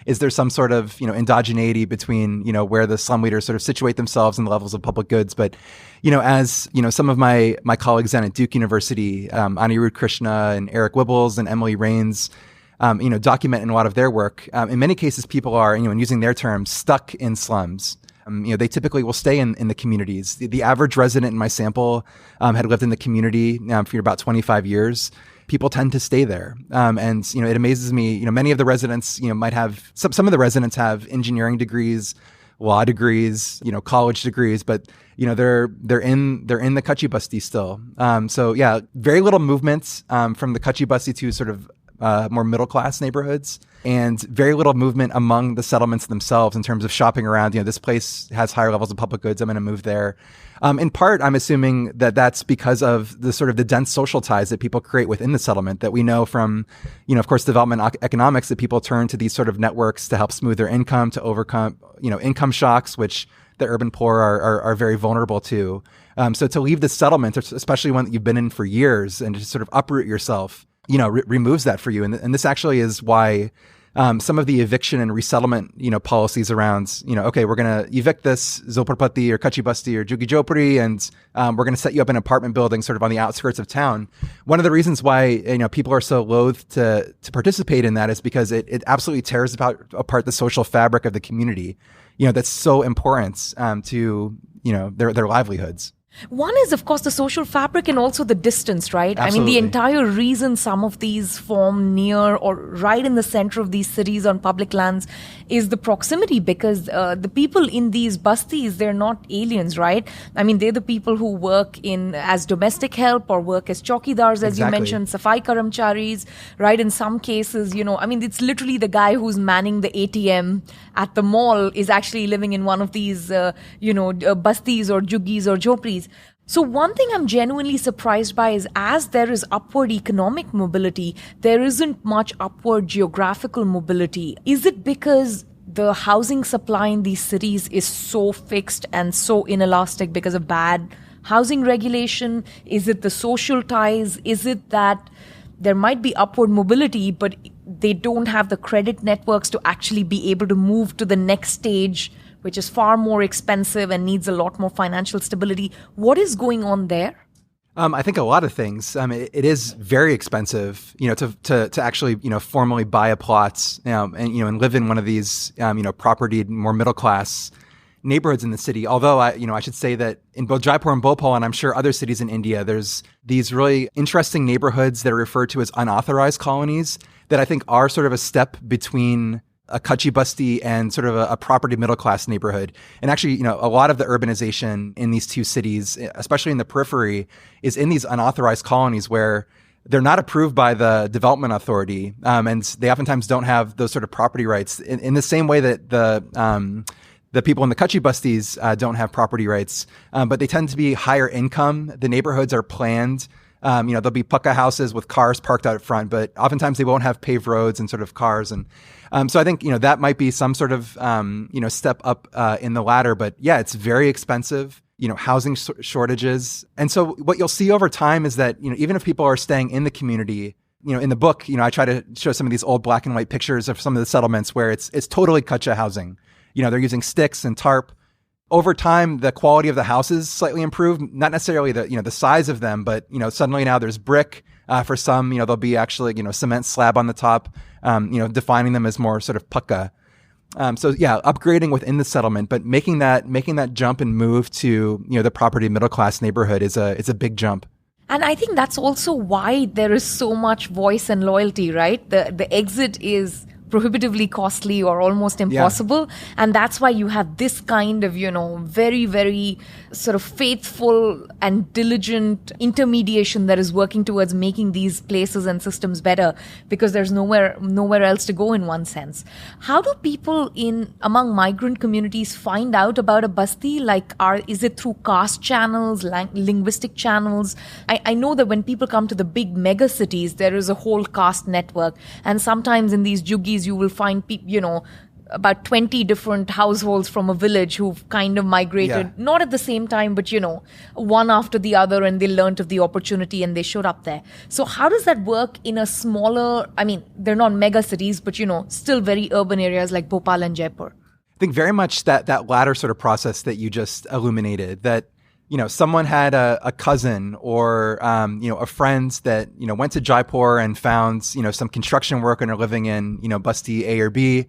is there some sort of endogeneity between where the slum leaders sort of situate themselves and the levels of public goods. But as some of my colleagues down at Duke University, Anirudh Krishna and Eric Wibbles and Emily Rains, document in a lot of their work. In many cases, people are in using their terms stuck in slums. They typically will stay in the communities. The average resident in my sample had lived in the community for about 25 years. People tend to stay there. And it amazes me, many of the residents, might have, some of the residents have engineering degrees, law degrees, college degrees, but, they're in the Kachi Basti still. So yeah, very little movement from the Kachi Basti to sort of more middle-class neighborhoods, and very little movement among the settlements themselves in terms of shopping around. This place has higher levels of public goods. I'm going to move there. In part, I'm assuming that that's because of the sort of the dense social ties that people create within the settlement that we know from, of course, development economics, that people turn to these sort of networks to help smooth their income, to overcome, income shocks, which the urban poor are very vulnerable to. So to leave the settlement, especially one that you've been in for years, and to sort of uproot yourself, removes that for you. And this actually is why some of the eviction and resettlement, policies around, okay, we're going to evict this Zopurpati or Kachi Basti or Jugi Jopuri, and we're going to set you up in an apartment building sort of on the outskirts of town. One of the reasons why, people are so loath to participate in that is because it absolutely tears apart the social fabric of the community, that's so important to, their livelihoods.
One is, of course, the social fabric and also the distance, right?
Absolutely.
I mean, the entire reason some of these form near or right in the center of these cities on public lands is the proximity, because the people in these bastis, they're not aliens, right? I mean, they're the people who work as domestic help or work as chowkidars, as you mentioned, safai karamcharis, right? In some cases, it's literally the guy who's manning the ATM at the mall is actually living in one of these, bastis or juggis or jhopris. So one thing I'm genuinely surprised by is as there is upward economic mobility, there isn't much upward geographical mobility. Is it because the housing supply in these cities is so fixed and so inelastic because of bad housing regulation? Is it the social ties? Is it that there might be upward mobility, but they don't have the credit networks to actually be able to move to the next stage, which is far more expensive and needs a lot more financial stability? What is going on there?
I think a lot of things. It is very expensive, to actually, formally buy a plot, and live in one of these, propertied, more middle class neighborhoods in the city. Although I should say that in both Jaipur and Bhopal, and I'm sure other cities in India, there's these really interesting neighborhoods that are referred to as unauthorized colonies that I think are sort of a step between a Kachi Basti and sort of a property middle-class neighborhood. And actually, a lot of the urbanization in these two cities, especially in the periphery, is in these unauthorized colonies where they're not approved by the development authority. And they oftentimes don't have those sort of property rights in the same way that the people in the Kachi Bastis don't have property rights. But they tend to be higher income. The neighborhoods are planned There'll be pucca houses with cars parked out front, but oftentimes they won't have paved roads and sort of cars. And so I think, that might be some sort of, step up in the ladder. But yeah, it's very expensive, housing shortages. And so what you'll see over time is that, even if people are staying in the community, in the book, I try to show some of these old black and white pictures of some of the settlements where it's totally kutcha housing. They're using sticks and tarp. Over time, the quality of the houses slightly improved, not necessarily the size of them, but, suddenly now there's brick. For some, there'll be actually, cement slab on the top, defining them as more sort of pucca. So yeah, upgrading within the settlement, but making that jump and move to, the property middle class neighborhood is a big jump.
And I think that's also why there is so much voice and loyalty, right? The exit is prohibitively costly or almost impossible. Yeah. And that's why you have this kind of, very, very sort of faithful and diligent intermediation that is working towards making these places and systems better, because there's nowhere else to go in one sense. How do people among migrant communities find out about a basti? Is it through caste channels, linguistic channels? I know that when people come to the big mega cities, there is a whole caste network. And sometimes in these juggies, you will find about 20 different households from a village who've kind of migrated, not at the same time, but, one after the other, and they learned of the opportunity and they showed up there. So how does that work in a smaller, they're not mega cities, but, still very urban areas like Bhopal and Jaipur?
I think very much that latter sort of process that you just illuminated, that, someone had a cousin or, a friend that, went to Jaipur and found, some construction work and are living in, Basti A or B.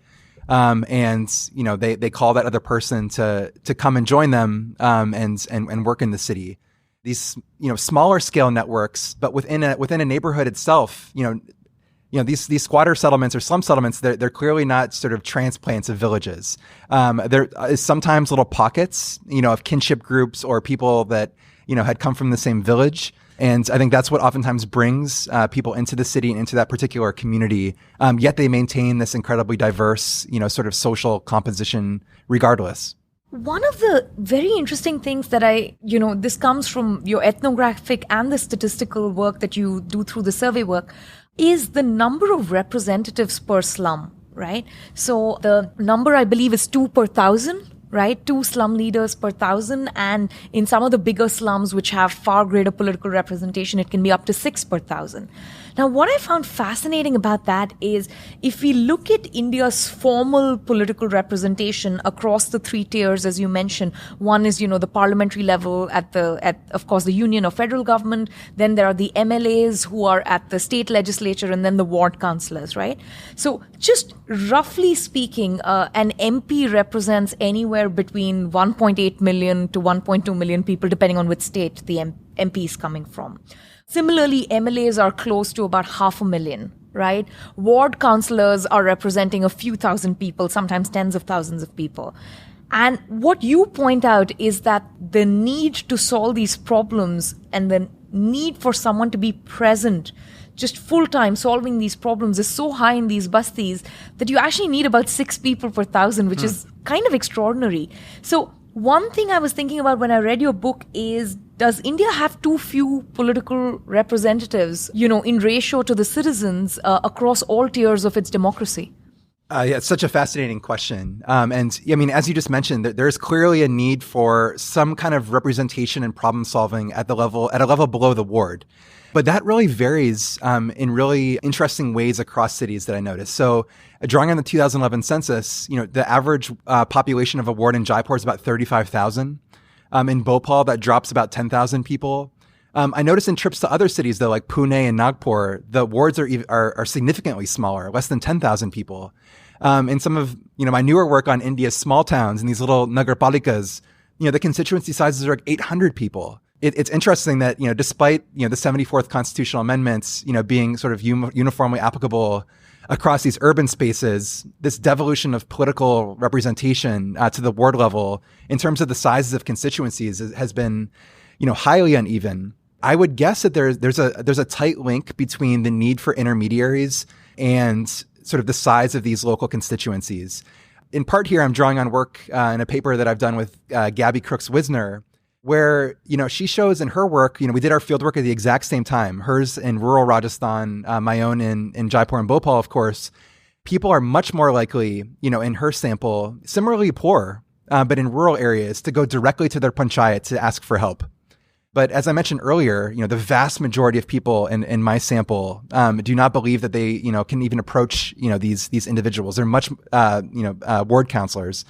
And they call that other person to come and join them, and work in the city. These, smaller scale networks, but within a neighborhood itself, these squatter settlements or slum settlements, they're clearly not sort of transplants of villages. There is sometimes little pockets, of kinship groups or people that, had come from the same village. And I think that's what oftentimes brings people into the city and into that particular community. Yet they maintain this incredibly diverse, sort of social composition regardless.
One of the very interesting things that this comes from your ethnographic and the statistical work that you do through the survey work, is the number of representatives per slum, right? So the number, I believe, is 2 per 1,000, right? 2 slum leaders per 1,000. And in some of the bigger slums, which have far greater political representation, it can be up to 6 per 1,000. Now, what I found fascinating about that is if we look at India's formal political representation across the 3 tiers, as you mentioned, one is, the parliamentary level at of course, the union or federal government. Then there are the MLAs who are at the state legislature, and then the ward councillors, right? So just roughly speaking, an MP represents anywhere between 1.8 million to 1.2 million people, depending on which state the MP is coming from. Similarly, MLAs are close to about 500,000, right? Ward councillors are representing a few thousand people, sometimes tens of thousands of people. And what you point out is that the need to solve these problems and the need for someone to be present, just full-time solving these problems, is so high in these bastis that you actually need about 6 people per 1,000, which is kind of extraordinary. So one thing I was thinking about when I read your book is, does India have too few political representatives, in ratio to the citizens across all tiers of its democracy?
It's such a fascinating question. And as you just mentioned, there is clearly a need for some kind of representation and problem solving at a level below the ward. But that really varies in really interesting ways across cities that I noticed. So drawing on the 2011 census, the average population of a ward in Jaipur is about 35,000. In Bhopal, that drops about 10,000 people. I noticed in trips to other cities, though, like Pune and Nagpur, the wards are significantly smaller, less than 10,000 people. In some of my newer work on India's small towns and these little nagarpalikas, the constituency sizes are like 800 people. It's interesting that despite the 74th constitutional amendments being sort of uniformly applicable across these urban spaces, this devolution of political representation to the ward level in terms of the sizes of constituencies has been highly uneven. I would guess that there's a tight link between the need for intermediaries and sort of the size of these local constituencies. In part here, I'm drawing on work in a paper that I've done with Gabby Crooks-Wisner, where, she shows in her work, we did our field work at the exact same time, hers in rural Rajasthan, my own in Jaipur and Bhopal, of course. People are much more likely, in her sample, similarly poor, but in rural areas, to go directly to their panchayat to ask for help. But as I mentioned earlier, the vast majority of people in my sample do not believe that they, can even approach, these individuals. They're much, ward counselors.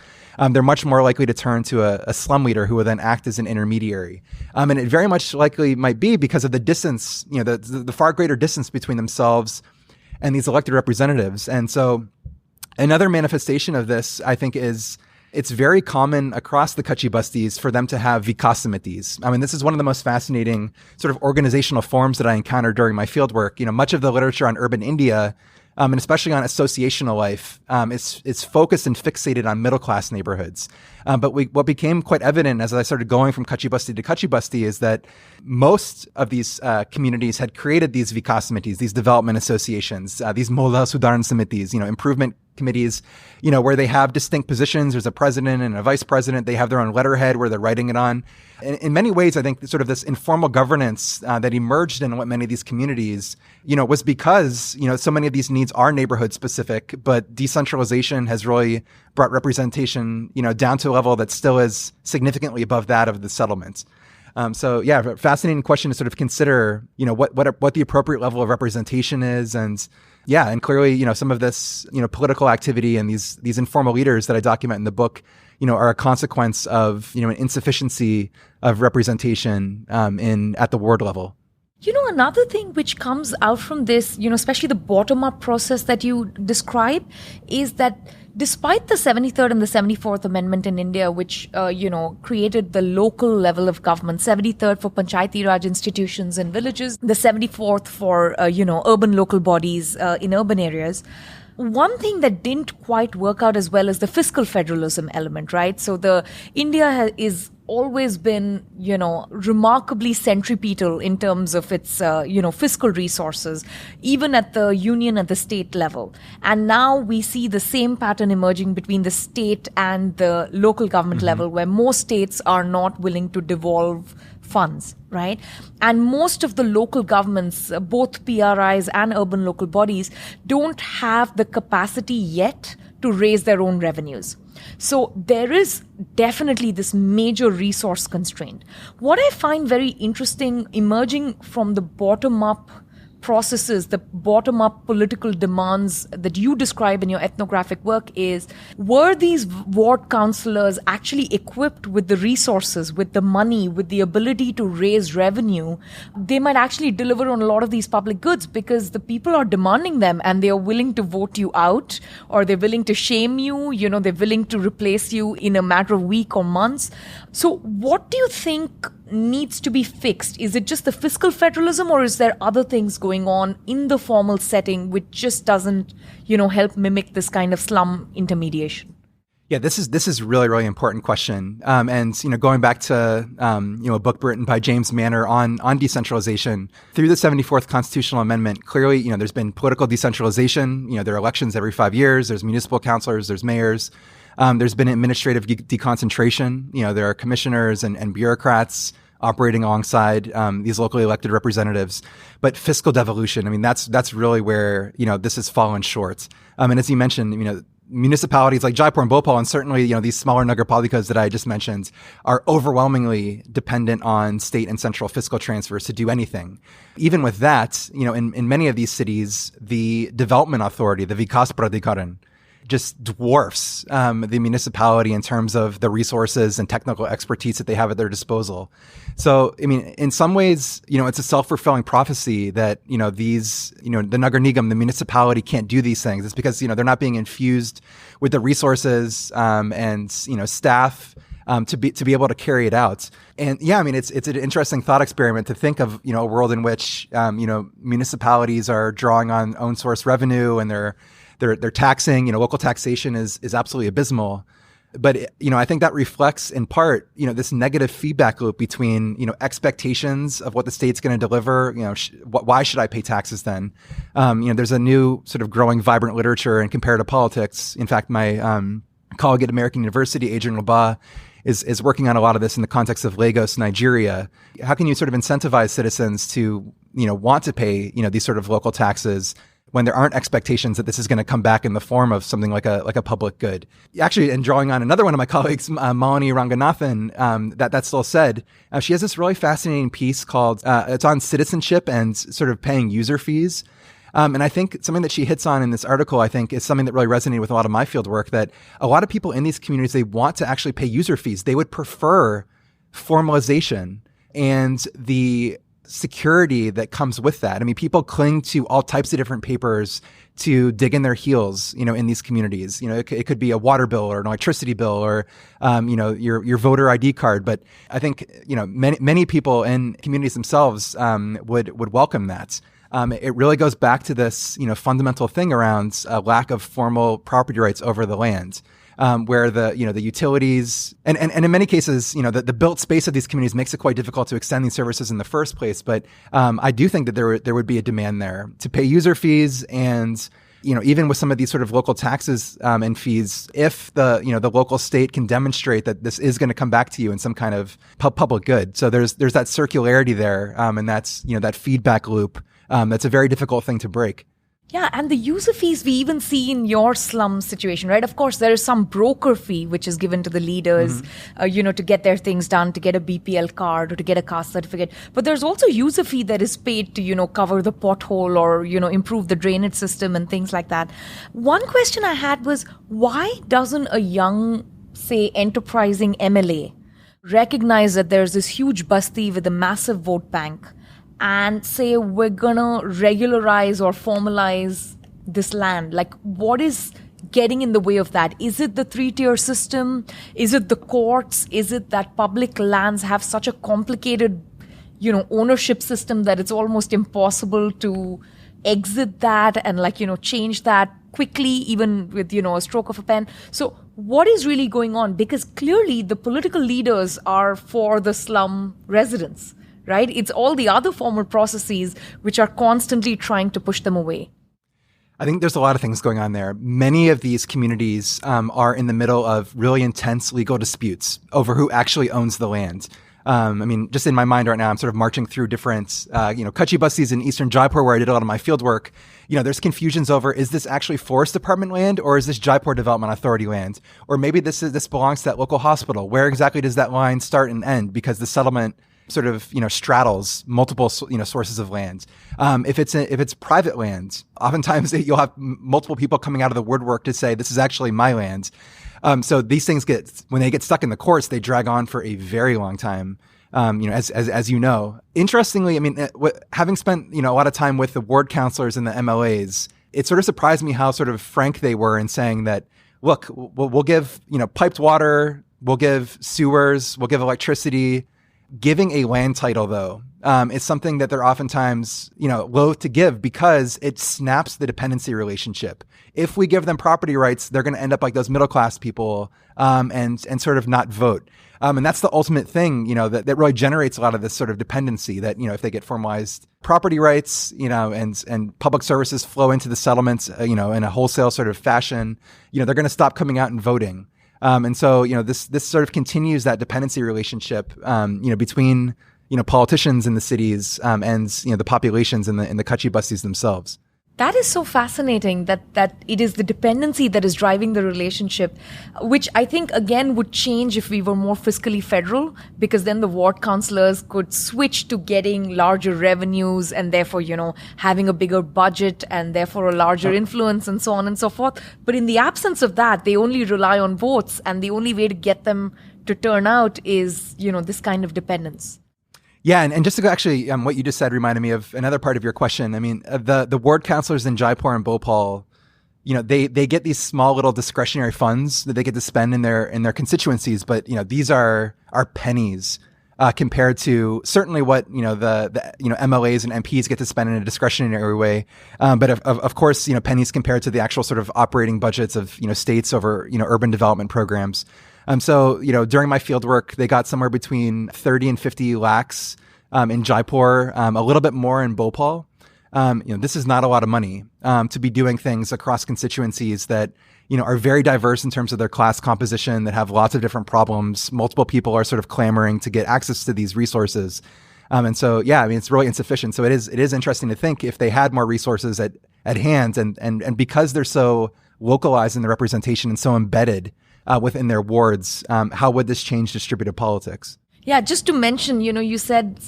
They're much more likely to turn to a slum leader who will then act as an intermediary. And it very much likely might be because of the distance, the far greater distance between themselves and these elected representatives. And so another manifestation of this, I think, is it's very common across the Kutchi Bastis for them to have vikas samitis. I mean, this is one of the most fascinating sort of organizational forms that I encountered during my fieldwork. Much of the literature on urban India, and especially on associational life, it's focused and fixated on middle-class neighborhoods. But what became quite evident as I started going from Kutchi Basti to Kutchi Basti is that most of these communities had created these vikas samitis, these development associations, these Mola Sudaran samitis, improvement committees, where they have distinct positions. There's a president and a vice president. They have their own letterhead where they're writing it on. In many ways, I think sort of this informal governance that emerged in what many of these communities, was because, so many of these needs are neighborhood specific, but decentralization has really brought representation, down to a level that still is significantly above that of the settlements. So yeah, fascinating question to sort of consider, what the appropriate level of representation is. And yeah, and clearly, some of this, political activity and these informal leaders that I document in the book, are a consequence of, an insufficiency of representation at the ward level.
Another thing which comes out from this, especially the bottom-up process that you describe, is that despite the 73rd and the 74th Amendment in India, which, created the local level of government, 73rd for Panchayati Raj institutions in villages, the 74th for, urban local bodies in urban areas, one thing that didn't quite work out as well is the fiscal federalism element, right? So India is always been, remarkably centripetal in terms of its, fiscal resources, even at the union, at the state level. And now we see the same pattern emerging between the state and the local government level, where most states are not willing to devolve funds, right? And most of the local governments, both PRIs and urban local bodies, don't have the capacity yet to raise their own revenues. So there is definitely this major resource constraint. What I find very interesting emerging from the bottom-up processes, the bottom-up political demands that you describe in your ethnographic work is, were these ward councillors actually equipped with the resources, with the money, with the ability to raise revenue? They might actually deliver on a lot of these public goods because the people are demanding them and they are willing to vote you out, or they're willing to shame you, they're willing to replace you in a matter of weeks or months. So what do you think needs to be fixed? Is it just the fiscal federalism, or is there other things going on in the formal setting which just doesn't, help mimic this kind of slum intermediation?
Yeah, this is really, really important question. And, going back to, a book written by James Manner on decentralization through the 74th Constitutional Amendment, clearly, there's been political decentralization. There are elections every 5 years. There's municipal councilors, there's mayors. There's been administrative deconcentration. There are commissioners and bureaucrats operating alongside these locally elected representatives. But fiscal devolution, that's really where, this has fallen short. And as you mentioned, municipalities like Jaipur and Bhopal, and certainly, these smaller nagarpalikas that I just mentioned, are overwhelmingly dependent on state and central fiscal transfers to do anything. Even with that, in many of these cities, the development authority, the Vikas Pradhikaran, just dwarfs the municipality in terms of the resources and technical expertise that they have at their disposal. So, in some ways, it's a self-fulfilling prophecy that, these, the Nagar Nigam, the municipality, can't do these things. It's because, they're not being infused with the resources and, staff to be able to carry it out. And yeah, it's an interesting thought experiment to think of, a world in which, municipalities are drawing on own source revenue and they're taxing, local taxation is absolutely abysmal. But, I think that reflects in part, this negative feedback loop between, expectations of what the state's going to deliver. Why should I pay taxes then? There's a new sort of growing vibrant literature in comparative politics. In fact, my colleague at American University, Adrian Labat, is working on a lot of this in the context of Lagos, Nigeria. How can you sort of incentivize citizens to, want to pay, these sort of local taxes when there aren't expectations that this is going to come back in the form of something like a public good? Actually, and drawing on another one of my colleagues, Malini Ranganathan, that still said, she has this really fascinating piece called, it's on citizenship and sort of paying user fees. And I think something that she hits on in this article, I think, is something that really resonated with a lot of my field work, that a lot of people in these communities, they want to actually pay user fees. They would prefer formalization and the security that comes with that. I mean, people cling to all types of different papers to dig in their heels, in these communities. It could be a water bill or an electricity bill or, your voter ID card. But I think, many people in communities themselves would welcome that. It really goes back to this, fundamental thing around lack of formal property rights over the land. Where the utilities and in many cases, the built space of these communities makes it quite difficult to extend these services in the first place. But I do think that there would be a demand there to pay user fees, and even with some of these sort of local taxes and fees, if the local state can demonstrate that this is going to come back to you in some kind of public good. So there's that circularity there, and that's that feedback loop. That's a very difficult thing to break.
Yeah, and the user fees we even see in your slum situation, right? Of course, there is some broker fee which is given to the leaders, to get their things done, to get a BPL card or to get a caste certificate. But there's also user fee that is paid to, cover the pothole or, improve the drainage system and things like that. One question I had was, why doesn't a young, say, enterprising MLA recognize that there's this huge basti with a massive vote bank and say, we're gonna regularize or formalize this land? Like, what is getting in the way of that? Is it the 3-tier system? Is it the courts? Is it that public lands have such a complicated, ownership system that it's almost impossible to exit that and change that quickly, even with, a stroke of a pen? So what is really going on? Because clearly the political leaders are for the slum residents, right? It's all the other formal processes which are constantly trying to push them away.
I think there's a lot of things going on there. Many of these communities are in the middle of really intense legal disputes over who actually owns the land. Just in my mind right now, I'm sort of marching through different, Kutchi bastis in eastern Jaipur where I did a lot of my field work. There's confusions over, is this actually Forest Department land or is this Jaipur Development Authority land? Or maybe this belongs to that local hospital. Where exactly does that line start and end? Because the settlement sort of, straddles multiple, sources of land. If it's private land, oftentimes you'll have multiple people coming out of the woodwork to say, this is actually my land. So these things when they get stuck in the courts, they drag on for a very long time. As you know, interestingly, having spent, a lot of time with the ward councilors and the MLAs, it sort of surprised me how sort of frank they were in saying that, look, we'll give, piped water, we'll give sewers, we'll give electricity. Giving a land title, though, is something that they're oftentimes, loath to give because it snaps the dependency relationship. If we give them property rights, they're going to end up like those middle-class people, and sort of not vote. And that's the ultimate thing, that really generates a lot of this sort of dependency that, if they get formalized property rights, and public services flow into the settlements, in a wholesale sort of fashion, they're going to stop coming out and voting. And so, this sort of continues that dependency relationship, between, politicians in the cities, and, the populations in the Kutchi bastis themselves.
That is so fascinating that it is the dependency that is driving the relationship, which I think, again, would change if we were more fiscally federal, because then the ward councillors could switch to getting larger revenues and therefore, having a bigger budget and therefore a larger influence and so on and so forth. But in the absence of that, they only rely on votes, and the only way to get them to turn out is, this kind of dependence.
Yeah, and just to go, actually, what you just said reminded me of another part of your question. The ward councilors in Jaipur and Bhopal, they get these small little discretionary funds that they get to spend in their constituencies, but these are pennies compared to certainly what the MLAs and MPs get to spend in a discretionary way. But of course, pennies compared to the actual sort of operating budgets of states over urban development programs. So, during my field work, they got somewhere between 30 and 50 lakhs in Jaipur, a little bit more in Bhopal. this is not a lot of money to be doing things across constituencies that, are very diverse in terms of their class composition, that have lots of different problems. Multiple people are sort of clamoring to get access to these resources. And so, it's really insufficient. So it is interesting to think if they had more resources at hand and because they're so localized in the representation and so embedded within their wards, how would this change distributive politics?
Yeah, just to mention, you said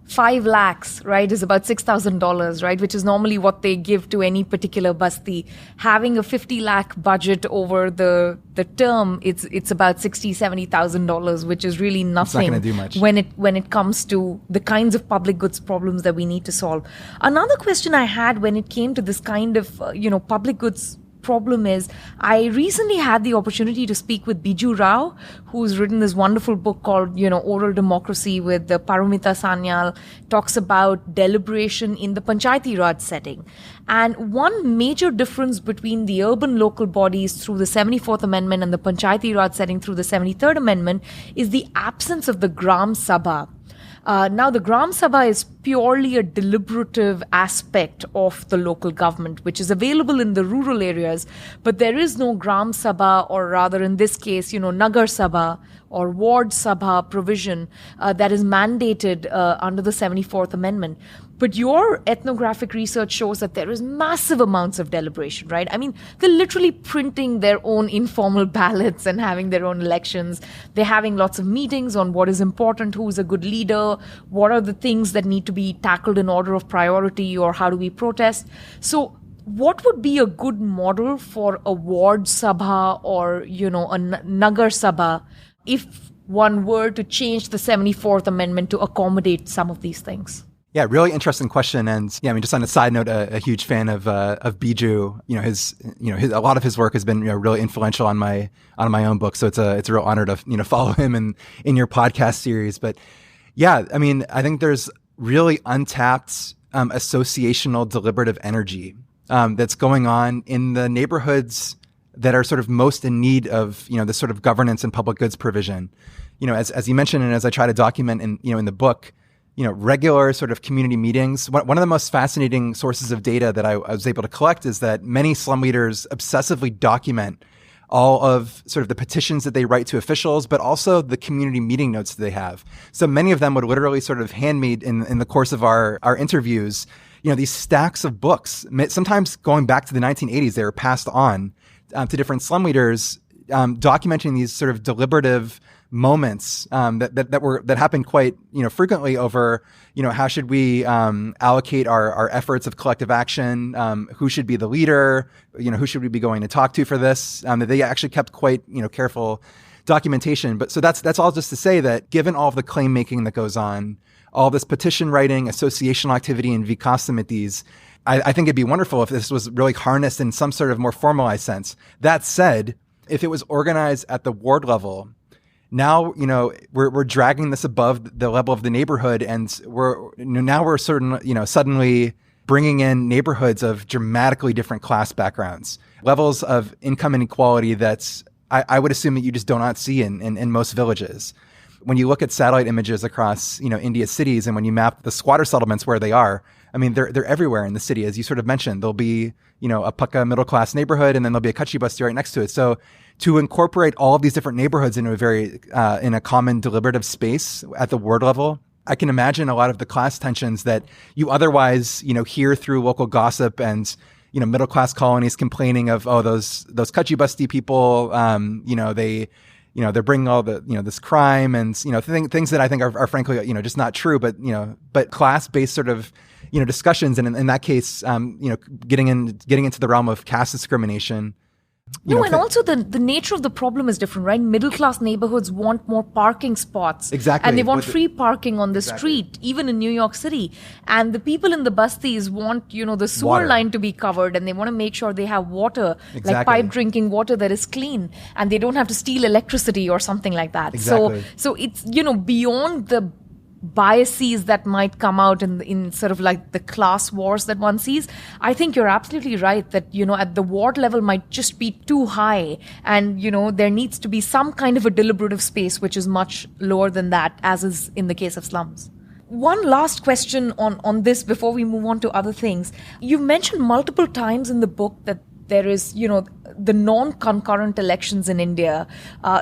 5 lakhs, right, is about $6,000, right, which is normally what they give to any particular basti. Having a 50 lakh budget over the term, it's about $60,000-$70,000, which is really nothing.
It's not going to do much
when it comes to the kinds of public goods problems that we need to solve. Another question I had when it came to this kind of public goods problem is, I recently had the opportunity to speak with Biju Rao, who's written this wonderful book called, Oral Democracy with Parumita Sanyal, talks about deliberation in the Panchayati Raj setting. And one major difference between the urban local bodies through the 74th Amendment and the Panchayati Raj setting through the 73rd Amendment is the absence of the Gram Sabha. Now, the Gram Sabha is purely a deliberative aspect of the local government, which is available in the rural areas, but there is no Gram Sabha, or rather in this case, Nagar Sabha or Ward Sabha provision that is mandated under the 74th Amendment. But your ethnographic research shows that there is massive amounts of deliberation, right? I mean, they're literally printing their own informal ballots and having their own elections. They're having lots of meetings on what is important, who's a good leader, what are the things that need to be tackled in order of priority, or how do we protest. So what would be a good model for a ward sabha or, a Nagar sabha if one were to change the 74th Amendment to accommodate some of these things?
Yeah, really interesting question. And just on a side note, a huge fan of Biju. A lot of his work has been really influential on my own book. So it's a real honor to follow him in your podcast series. But yeah, I think there's really untapped associational deliberative energy that's going on in the neighborhoods that are sort of most in need of this sort of governance and public goods provision. As you mentioned, and as I try to document in the book, regular sort of community meetings. One of the most fascinating sources of data that I was able to collect is that many slum leaders obsessively document all of sort of the petitions that they write to officials, but also the community meeting notes that they have. So many of them would literally sort of hand me in the course of our interviews, these stacks of books. Sometimes going back to the 1980s, they were passed on to different slum leaders, documenting these sort of deliberative moments that happened quite frequently over how should we allocate our efforts of collective action, who should be the leader, who should we be going to talk to for this. That they actually kept quite careful documentation. But so that's all just to say that given all of the claim making that goes on, all this petition writing, associational activity, and vikas committees, I think it'd be wonderful if this was really harnessed in some sort of more formalized sense. That said, if it was organized at the ward level, now, we're dragging this above the level of the neighborhood, and we're suddenly bringing in neighborhoods of dramatically different class backgrounds, levels of income inequality that's I would assume that you just do not see in most villages. When you look at satellite images across India's cities, and when you map the squatter settlements where they are, they're everywhere in the city, as you sort of mentioned. There'll be a Pakka middle class neighborhood, and then there'll be a Kachi basti right next to it. So to incorporate all of these different neighborhoods into in a common deliberative space at the ward level, I can imagine a lot of the class tensions that you otherwise, hear through local gossip and, middle class colonies complaining of, those Kachi basti people, they're bringing all the, this crime and, things that I think are frankly, just not true, but class-based sort of, discussions. And in that case, getting into the realm of caste discrimination.
And also the nature of the problem is different, right? Middle-class neighborhoods want more parking spots.
Exactly.
And they want free parking on the street, even in New York City. And the people in the bastis want, the sewer line to be covered, and they want to make sure they have water, like pipe drinking water that is clean, and they don't have to steal electricity or something like that.
Exactly.
So it's, beyond the biases that might come out in sort of like the class wars that one sees. I think you're absolutely right that, at the ward level might just be too high. And, there needs to be some kind of a deliberative space which is much lower than that, as is in the case of slums. one last question on this before we move on to other things. You've mentioned multiple times in the book that there is, the non-concurrent elections in India.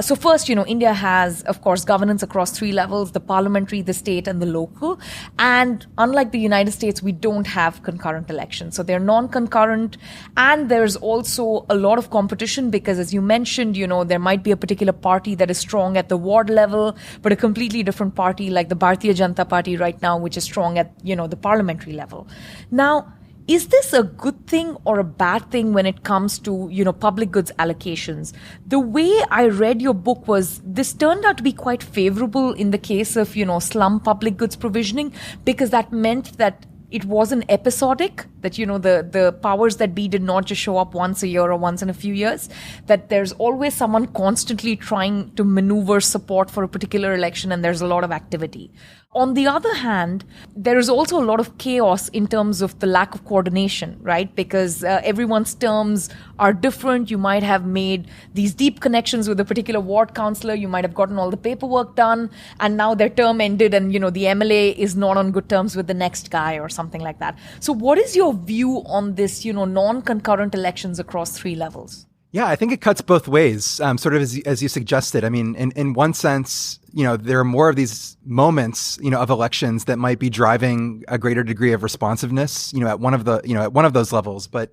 So first, India has, of course, governance across three levels: the parliamentary, the state, and the local. And unlike the United States, we don't have concurrent elections. So they're non-concurrent. And there's also a lot of competition because, as you mentioned, there might be a particular party that is strong at the ward level, but a completely different party like the Bharatiya Janata Party right now, which is strong at, the parliamentary level. Now, is this a good thing or a bad thing when it comes to, public goods allocations? The way I read your book was this turned out to be quite favorable in the case of, slum public goods provisioning, because that meant that it wasn't episodic, that, the powers that be did not just show up once a year or once in a few years, that there's always someone constantly trying to maneuver support for a particular election, and there's a lot of activity. On the other hand, there is also a lot of chaos in terms of the lack of coordination, right? Because everyone's terms are different. You might have made these deep connections with a particular ward councillor. You might have gotten all the paperwork done, and now their term ended and, the MLA is not on good terms with the next guy or something like that. So what is your view on this, non-concurrent elections across three levels?
Yeah, I think it cuts both ways, sort of as you suggested. I mean, in one sense, there are more of these moments, of elections that might be driving a greater degree of responsiveness, at one of those levels. But,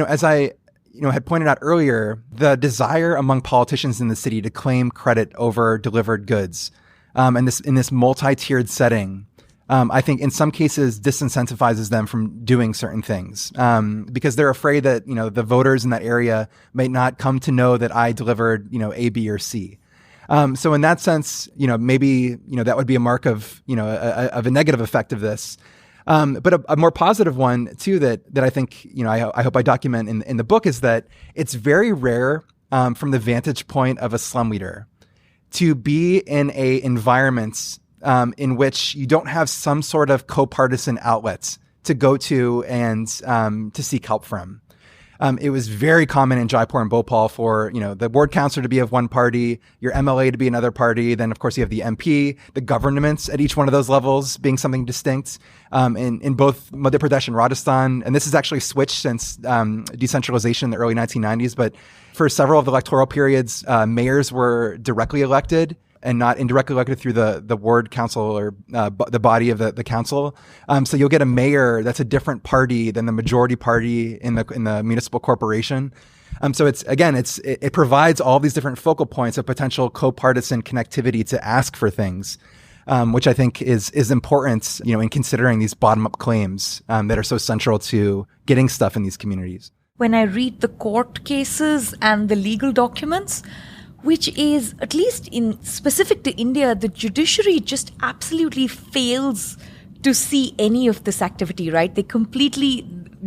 as I, had pointed out earlier, the desire among politicians in the city to claim credit over delivered goods, and in this multi-tiered setting, I think in some cases disincentivizes them from doing certain things, because they're afraid that, the voters in that area might not come to know that I delivered, A, B, or C. So in that sense, maybe, that would be a mark of, of a negative effect of this. But a more positive one too, that I think, I hope I document in the book, is that it's very rare, from the vantage point of a slum leader, to be in a environment in which you don't have some sort of co-partisan outlets to go to and to seek help from. It was very common in Jaipur and Bhopal for, the ward councillor to be of one party, your MLA to be another party. Then, of course, you have the MP, the governments at each one of those levels being something distinct. In both Madhya Pradesh and Rajasthan, and this has actually switched since decentralization in the early 1990s. But for several of the electoral periods, mayors were directly elected and not indirectly elected through the ward council or the body of the council. So you'll get a mayor that's a different party than the majority party in the municipal corporation. So it provides all these different focal points of potential co-partisan connectivity to ask for things, which I think is important, in considering these bottom-up claims that are so central to getting stuff in these communities.
When I read the court cases and the legal documents, which is, at least in specific to India, the judiciary just absolutely fails to see any of this activity, right? They completely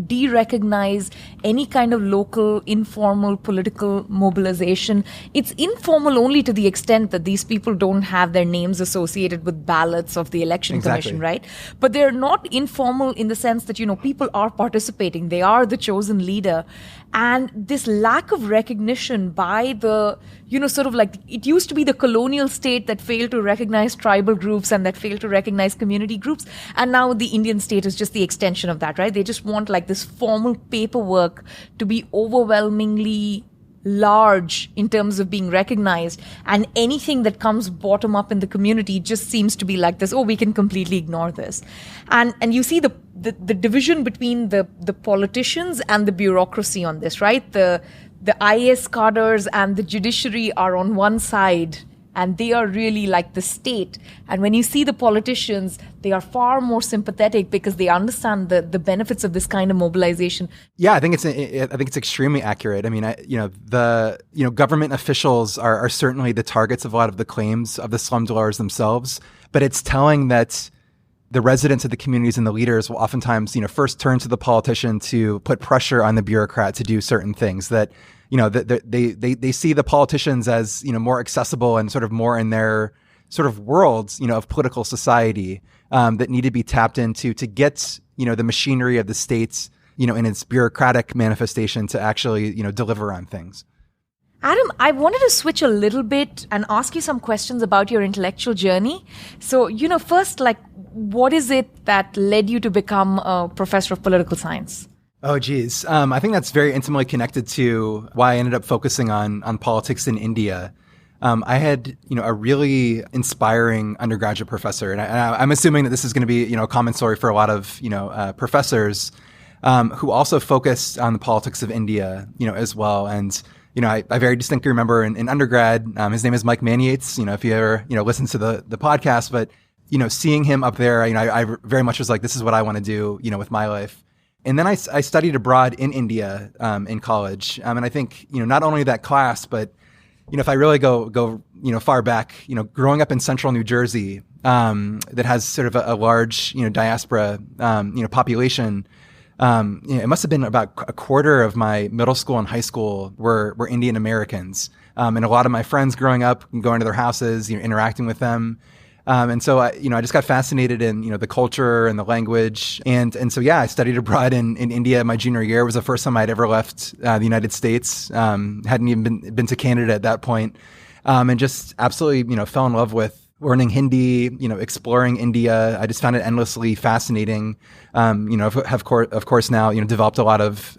de-recognize any kind of local, informal political mobilization. It's informal only to the extent that these people don't have their names associated with ballots of the election commission, right? But they're not informal in the sense that, people are participating. They are the chosen leader. And this lack of recognition by the, sort of like, it used to be the colonial state that failed to recognize tribal groups and that failed to recognize community groups. And now the Indian state is just the extension of that, right? They just want like this formal paperwork to be overwhelmingly large in terms of being recognized, and anything that comes bottom up in the community just seems to be like this, we can completely ignore this. And you see the division between the politicians and the bureaucracy on this, right? The IAS cadres and the judiciary are on one side, and they are really like the state. And when you see the politicians, they are far more sympathetic because they understand the benefits of this kind of mobilization.
Yeah, I think it's extremely accurate. I mean, government officials are certainly the targets of a lot of the claims of the slum dwellers themselves. But it's telling that the residents of the communities and the leaders will oftentimes, first turn to the politician to put pressure on the bureaucrat to do certain things that, they see the politicians as, more accessible and sort of more in their sort of worlds, of political society, that need to be tapped into to get, the machinery of the states, in its bureaucratic manifestation to actually, deliver on things.
Adam, I wanted to switch a little bit and ask you some questions about your intellectual journey. So, first, like, what is it that led you to become a professor of political science?
Oh, geez. I think that's very intimately connected to why I ended up focusing on politics in India. I had, a really inspiring undergraduate professor, and I'm assuming that this is going to be, a common story for a lot of, professors who also focused on the politics of India, as well. And, I very distinctly remember in undergrad, his name is Mike Maniates, if you ever, listen to the podcast, but, seeing him up there, I very much was like, this is what I want to do, with my life. And then I studied abroad in India in college. And I think, not only that class, but, if I really go far back, growing up in central New Jersey that has sort of a large, diaspora, population, it must have been about a quarter of my middle school and high school were Indian Americans. And a lot of my friends growing up, going to their houses, interacting with them. And so I just got fascinated in, the culture and the language. And so, I studied abroad in India my junior year. It was the first time I'd ever left the United States. Hadn't even been to Canada at that point. And just absolutely, fell in love with learning Hindi, exploring India. I just found it endlessly fascinating. Of course now, developed a lot of,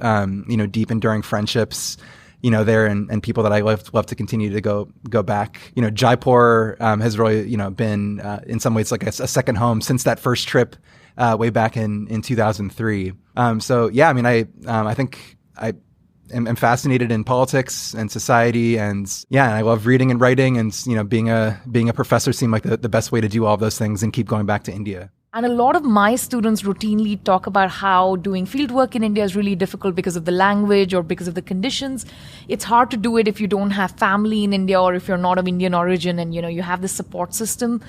deep enduring friendships there and people that I love to continue to go back. Jaipur has really, been in some ways like a second home since that first trip way back in 2003. I think I am fascinated in politics and society, and I love reading and writing, and being a professor seemed like the best way to do all of those things and keep going back to India.
And a lot of my students routinely talk about how doing field work in India is really difficult because of the language or because of the conditions. It's hard to do it if you don't have family in India or if you're not of Indian origin and, you have this support system.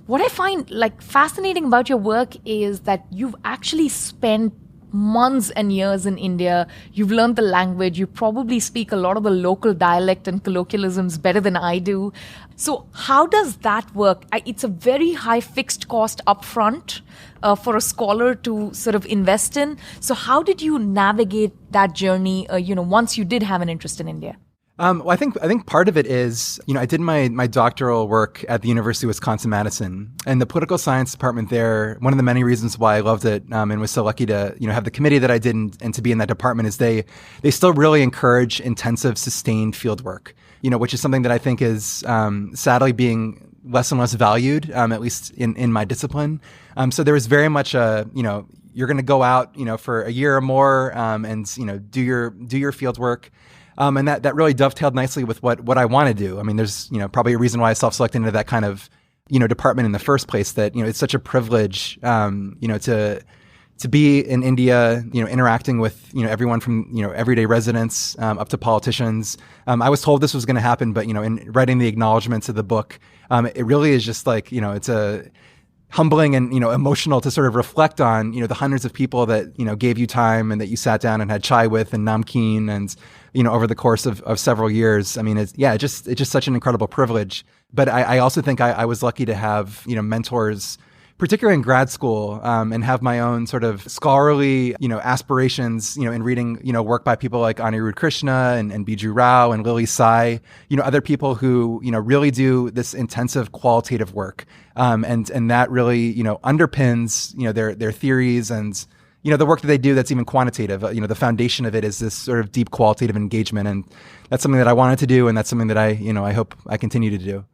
What I find fascinating about your work is that you've actually spent months and years in India. You've learned the language. You probably speak a lot of the local dialect and colloquialisms better than I do. So how does that work? It's a very high fixed cost upfront for a scholar to sort of invest in. So how did you navigate that journey, once you did have an interest in India?
Well, I think part of it is, I did my doctoral work at the University of Wisconsin-Madison, and the political science department there. One of the many reasons why I loved it and was so lucky to, have the committee that I did and to be in that department is they still really encourage intensive, sustained field work, which is something that I think is sadly being less and less valued, at least in my discipline. So there was very much you're going to go out, for a year or more, and do your field work. And that really dovetailed nicely with what I want to do. I mean, there's, probably a reason why I self-selected into that kind of, department in the first place, that, it's such a privilege, to be in India, interacting with, everyone from, everyday residents, up to politicians. I was told this was going to happen, but, in writing the acknowledgments of the book, it really is just like, it's a humbling and, emotional to sort of reflect on, the hundreds of people that, gave you time and that you sat down and had chai with and namkeen and, over the course of several years. I mean, it's just such an incredible privilege. But I also think I was lucky to have, mentors, particularly in grad school, and have my own sort of scholarly, aspirations, in reading, work by people like Anirudh Krishna and Biju Rao and Lily Sai, other people who, really do this intensive qualitative work. And that really, underpins, their theories and, the work that they do that's even quantitative. The foundation of it is this sort of deep qualitative engagement. And that's something that I wanted to do. And that's something that I hope I continue to do.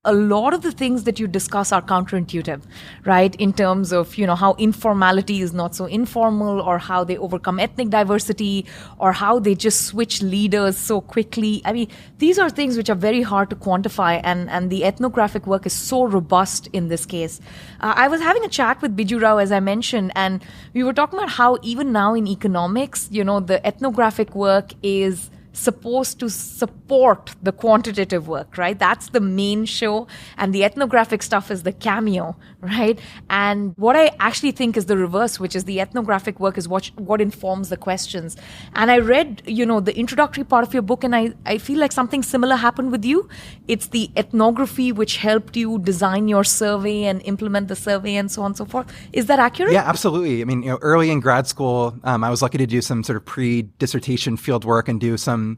A lot of the things that you discuss are counterintuitive, right? In terms of, how informality is not so informal, or how they overcome ethnic diversity, or how they just switch leaders so quickly. I mean, these are things which are very hard to quantify, and the ethnographic work is so robust in this case. I was having a chat with Biju Rao, as I mentioned, and we were talking about how even now in economics, the ethnographic work is supposed to support the quantitative work, right? That's the main show, and the ethnographic stuff is the cameo, right? And what I actually think is the reverse, which is the ethnographic work is what informs the questions. And I read, the introductory part of your book, and I feel like something similar happened with you. It's the ethnography which helped you design your survey and implement the survey and so on and so forth. Is that accurate?
Yeah, absolutely. I mean, early in grad school, I was lucky to do some sort of pre-dissertation field work and do some,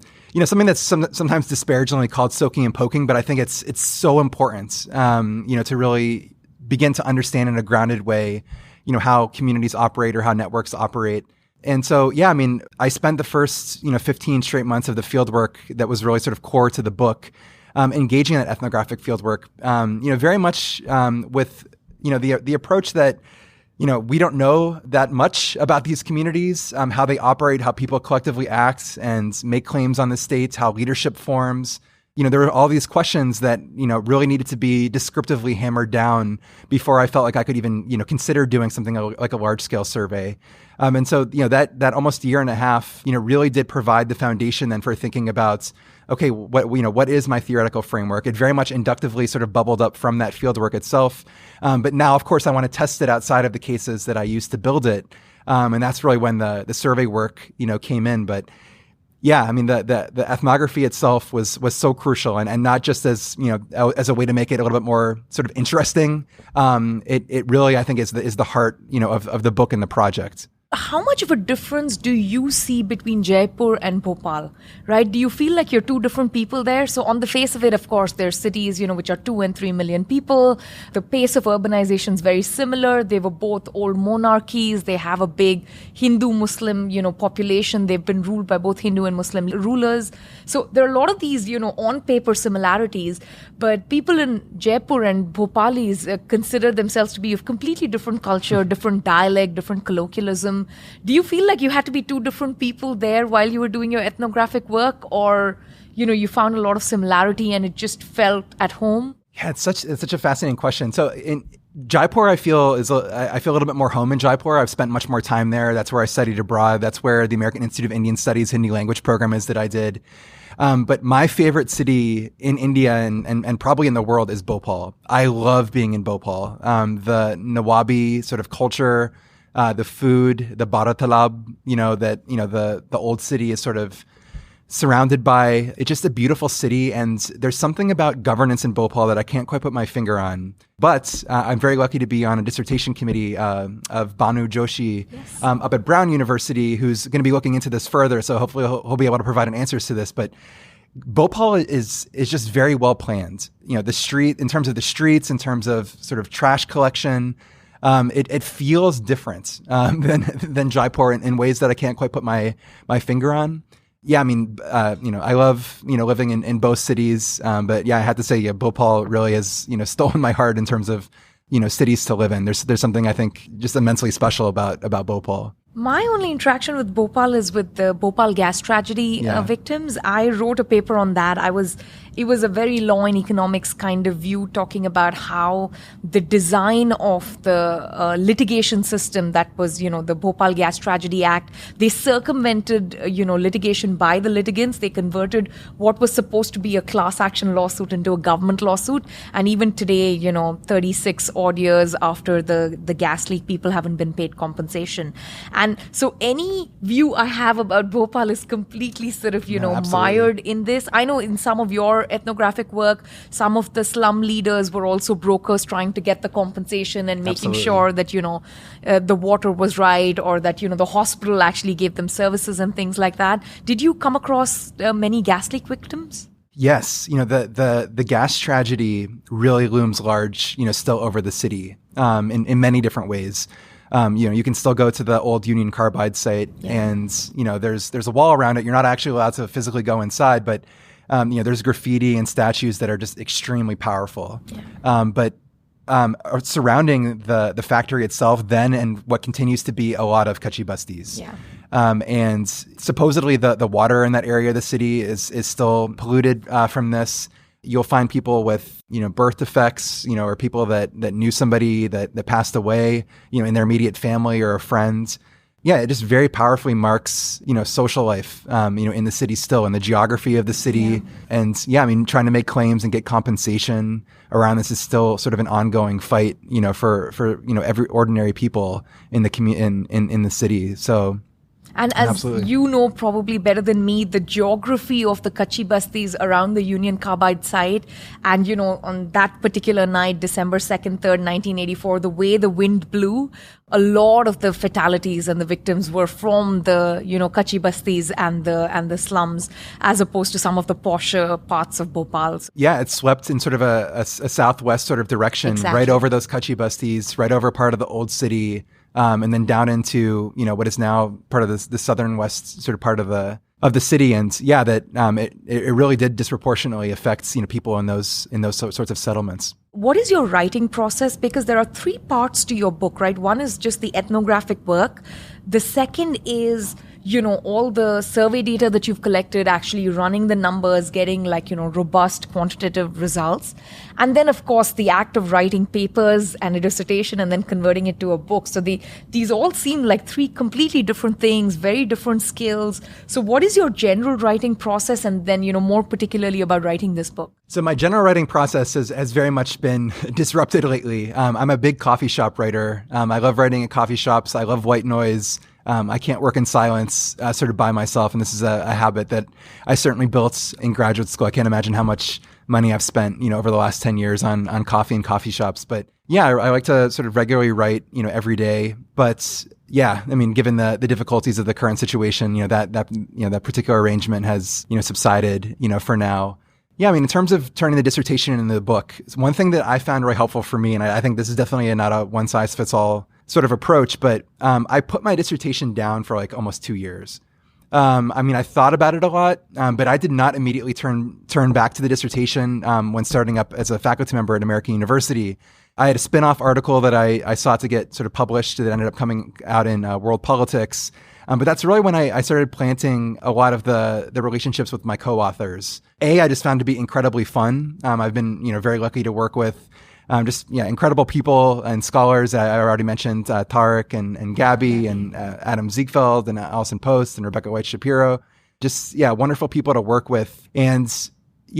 something that's sometimes disparagingly called soaking and poking, but I think it's so important, to really begin to understand in a grounded way, how communities operate or how networks operate. And so, yeah, I mean, I spent the first, 15 straight months of the fieldwork that was really sort of core to the book, engaging in that ethnographic fieldwork, very much with, the approach that, we don't know that much about these communities, how they operate, how people collectively act and make claims on the state, how leadership forms. There were all these questions that, really needed to be descriptively hammered down before I felt like I could even, consider doing something like a large scale survey. And so, that almost year and a half, really did provide the foundation then for thinking about, okay, what is my theoretical framework? It very much inductively sort of bubbled up from that fieldwork itself. But now, of course, I want to test it outside of the cases that I used to build it. And that's really when the survey work, came in. But yeah, I mean, the ethnography itself was so crucial, and not just as, as a way to make it a little bit more sort of interesting. It really, I think, is the heart, of the book and the project.
How much of a difference do you see between Jaipur and Bhopal, right? Do you feel like you're two different people there? So on the face of it, of course, there's cities, which are 2 and 3 million people. The pace of urbanization is very similar. They were both old monarchies. They have a big Hindu-Muslim, population. They've been ruled by both Hindu and Muslim rulers. So there are a lot of these, on paper similarities, but people in Jaipur and Bhopalis consider themselves to be of completely different culture, different dialect, different colloquialism. Do you feel like you had to be two different people there while you were doing your ethnographic work, or, you found a lot of similarity and it just felt at home?
Yeah, it's such a fascinating question. So in Jaipur, I feel a little bit more home in Jaipur. I've spent much more time there. That's where I studied abroad. That's where the American Institute of Indian Studies Hindi language program is that I did. But my favorite city in India and probably in the world is Bhopal. I love being in Bhopal. The Nawabi sort of culture, the food, the Bara Talab, the old city is sort of surrounded by. It's just a beautiful city, and there's something about governance in Bhopal that I can't quite put my finger on. But I'm very lucky to be on a dissertation committee of Banu Joshi up at Brown University, who's going to be looking into this further. So hopefully he'll be able to provide answers to this. But Bhopal is just very well planned. The street, in terms of the streets, in terms of sort of trash collection. It feels different than Jaipur in ways that I can't quite put my finger on. Yeah, I mean, I love living in both cities, but yeah, I have to say, Bhopal really has stolen my heart in terms of cities to live in. There's something I think just immensely special about Bhopal.
My only interaction with Bhopal is with the Bhopal gas tragedy victims. I wrote a paper on that. It was a very law and economics kind of view, talking about how the design of the litigation system that was, the Bhopal Gas Tragedy Act, they circumvented, litigation by the litigants. They converted what was supposed to be a class action lawsuit into a government lawsuit. And even today, 36 odd years after the gas leak, people haven't been paid compensation. And so any view I have about Bhopal is completely sort of, mired in this. I know in some of your ethnographic work, some of the slum leaders were also brokers trying to get the compensation and making sure that, the water was right, or that, the hospital actually gave them services and things like that. Did you come across many gas leak victims?
Yes. The gas tragedy really looms large, still over the city in many different ways. You can still go to the old Union Carbide site and, there's a wall around it. You're not actually allowed to physically go inside, but, there's graffiti and statues that are just extremely powerful. Yeah. But surrounding the factory itself then, and what continues to be a lot of kachi bastis. Yeah. And supposedly the water in that area of the city is still polluted from this. You'll find people with, birth defects, or people that knew somebody that passed away, in their immediate family or a friend. Yeah, it just very powerfully marks, social life, in the city still, and the geography of the city. Yeah. And yeah, I mean, trying to make claims and get compensation around this is still sort of an ongoing fight, for every ordinary people in the in the city. So.
And as
Absolutely.
you know probably better than me, the geography of the Kachi Bastis around the Union Carbide site, and on that particular night, December 2nd, 3rd, 1984, the way the wind blew, a lot of the fatalities and the victims were from the Kachi Bastis and the slums, as opposed to some of the posher parts of Bhopal.
Yeah, it swept in sort of a southwest sort of direction,
Exactly.
right over those Kachi Bastis, right over part of the old city, and then down into what is now part of the southern west sort of part of the city. And yeah, that it really did disproportionately affect people in those sorts of settlements.
What is your writing process? Because there are 3 parts to your book, right? One is just the ethnographic work. The second is, all the survey data that you've collected, actually running the numbers, getting robust quantitative results. And then, of course, the act of writing papers and a dissertation and then converting it to a book. So these all seem like 3 completely different things, very different skills. So what is your general writing process? And then, more particularly about writing this book?
So my general writing process has very much been disrupted lately. I'm a big coffee shop writer. I love writing at coffee shops. I love white noise. I can't work in silence sort of by myself. And this is a habit that I certainly built in graduate school. I can't imagine how much money I've spent, over the last 10 years on coffee and coffee shops. But yeah, I like to sort of regularly write, every day. But yeah, I mean, given the difficulties of the current situation, that particular arrangement has, subsided, for now. Yeah, I mean, in terms of turning the dissertation into the book, one thing that I found really helpful for me, and I think this is definitely not a one-size-fits-all sort of approach, but I put my dissertation down for like almost 2 years. I thought about it a lot, but I did not immediately turn back to the dissertation when starting up as a faculty member at American University. I had a spin-off article that I sought to get sort of published that ended up coming out in World Politics. But that's really when I started planting a lot of the relationships with my co-authors. I just found to be incredibly fun. I've been, very lucky to work with incredible people and scholars. I already mentioned Tariq and Gabby and Adam Ziegfeld and Alison Post and Rebecca White-Shapiro. Just, wonderful people to work with. And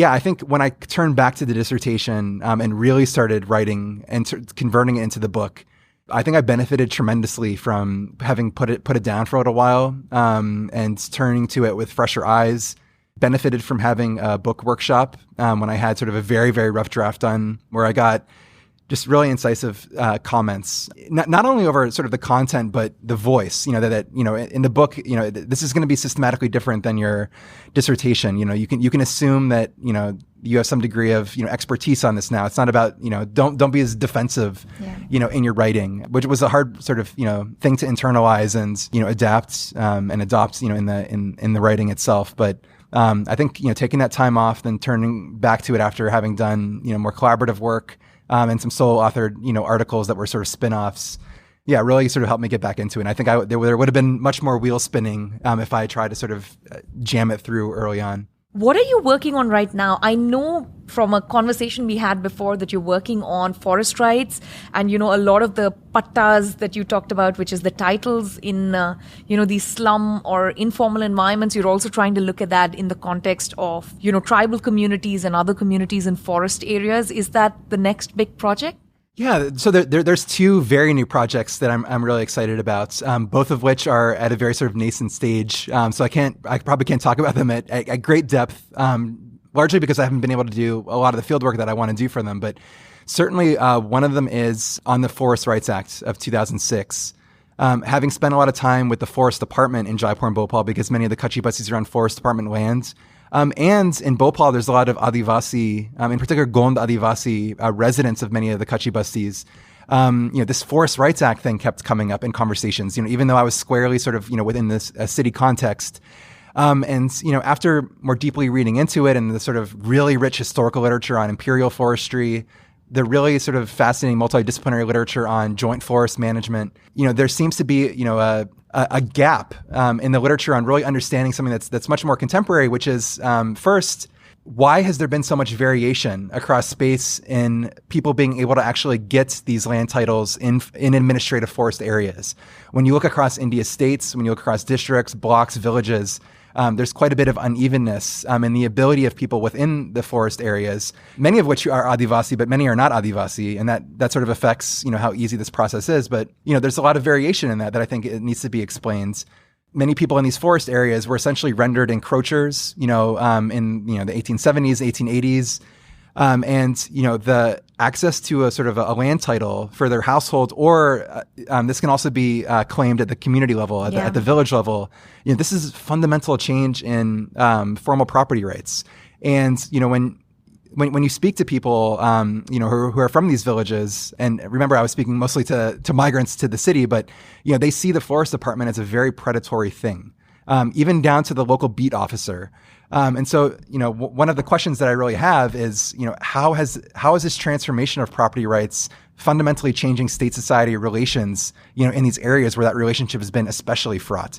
I think when I turned back to the dissertation and really started writing and converting it into the book, I think I benefited tremendously from having put it down for a little while and turning to it with fresher eyes. Benefited from having a book workshop when I had sort of a very, very rough draft done, where I got just really incisive comments, not only over sort of the content, but the voice, that in the book, this is going to be systematically different than your dissertation. You can assume that, you have some degree of, expertise on this now. It's not about, don't be as defensive, in your writing, which was a hard sort of, thing to internalize and, adapt and adopt, in the writing itself. But I think, taking that time off, then turning back to it after having done, more collaborative work, and some solo authored, articles that were sort of spin-offs. Yeah, really sort of helped me get back into it. And I think there would have been much more wheel spinning if I tried to sort of jam it through early on.
What are you working on right now? I know from a conversation we had before that you're working on forest rights and, a lot of the pattas that you talked about, which is the titles in, these slum or informal environments. You're also trying to look at that in the context of, tribal communities and other communities in forest areas. Is that the next big project?
Yeah, so there's 2 very new projects that I'm really excited about, both of which are at a very sort of nascent stage. So I probably can't talk about them at great depth, largely because I haven't been able to do a lot of the field work that I want to do for them. But certainly one of them is on the Forest Rights Act of 2006. Having spent a lot of time with the Forest Department in Jaipur and Bhopal, because many of the Kachi Bastis are on Forest Department land. And in Bhopal, there's a lot of Adivasi, in particular Gond Adivasi residents of many of the Kachi Bastis. This Forest Rights Act thing kept coming up in conversations, even though I was squarely sort of, within this city context. After more deeply reading into it and the sort of really rich historical literature on imperial forestry, the really sort of fascinating multidisciplinary literature on joint forest management, there seems to be, a gap in the literature on really understanding something that's much more contemporary, which is first, why has there been so much variation across space in people being able to actually get these land titles in administrative forest areas? When you look across India's states, when you look across districts, blocks, villages, there's quite a bit of unevenness in the ability of people within the forest areas, many of which are Adivasi, but many are not Adivasi. And that sort of affects, how easy this process is. But, there's a lot of variation in that I think it needs to be explained. many people in these forest areas were essentially rendered encroachers, in, the 1870s, 1880s. And, the access to a sort of a land title for their household, or this can also be claimed at the community level, at the village level. This is fundamental change in formal property rights. And, when you speak to people, who are from these villages, and remember, I was speaking mostly to migrants to the city, but, they see the forest department as a very predatory thing, even down to the local beat officer. And so, one of the questions that I really have is, how is this transformation of property rights fundamentally changing state-society relations, in these areas where that relationship has been especially fraught?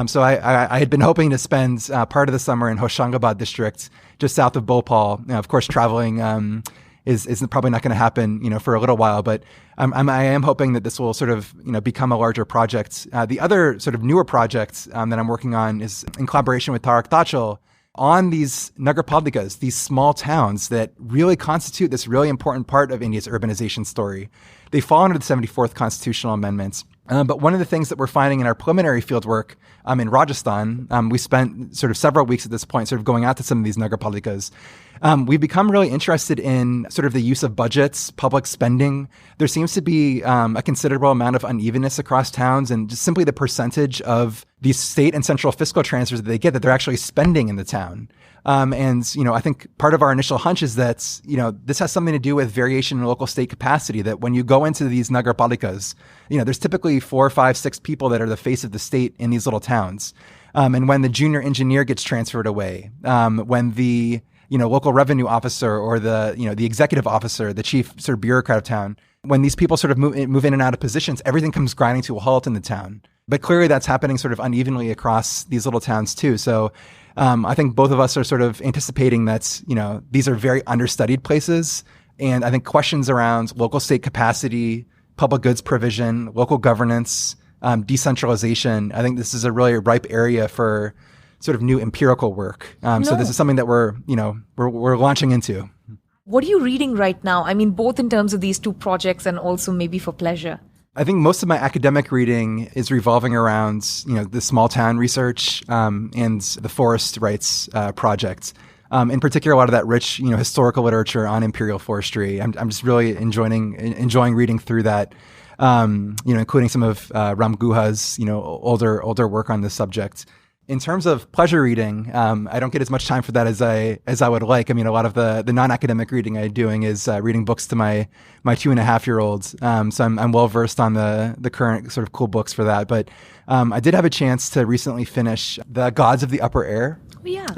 So I had been hoping to spend part of the summer in Hoshangabad district, just south of Bhopal. Of course, traveling is probably not going to happen, for a little while. But I am hoping that this will sort of, become a larger project. The other sort of newer project that I'm working on is in collaboration with Tarak Tachel on these nagarpalikas, these small towns that really constitute this really important part of India's urbanization story. They fall under the 74th Constitutional Amendment. But one of the things that we're finding in our preliminary fieldwork in Rajasthan, we spent sort of several weeks at this point sort of going out to some of these nagarpalikas. We've become really interested in sort of the use of budgets, public spending. There seems to be a considerable amount of unevenness across towns, and just simply the percentage of these state and central fiscal transfers that they get that they're actually spending in the town. I think part of our initial hunch is that, this has something to do with variation in local state capacity, that when you go into these nagarpalikas, there's typically 4, 5, 6 people that are the face of the state in these little towns. And when the junior engineer gets transferred away, when the, local revenue officer or the executive officer, the chief sort of bureaucrat of town, when these people sort of move in and out of positions, everything comes grinding to a halt in the town. But clearly that's happening sort of unevenly across these little towns too. So I think both of us are sort of anticipating that, these are very understudied places. And I think questions around local state capacity, public goods provision, local governance, decentralization, I think this is a really ripe area for sort of new empirical work. So this is something that we're launching into.
What are you reading right now? I mean, both in terms of these two projects and also maybe for pleasure.
I think most of my academic reading is revolving around, the small town research and the forest rights project. In particular, a lot of that rich, historical literature on imperial forestry. I'm just really enjoying reading through that, including some of Ram Guha's, older work on this subject. In terms of pleasure reading, I don't get as much time for that as I would like. I mean, a lot of the non-academic reading I'm doing is reading books to my 2.5-year-old. So I'm well versed on the current sort of cool books for that. But I did have a chance to recently finish The Gods of the Upper Air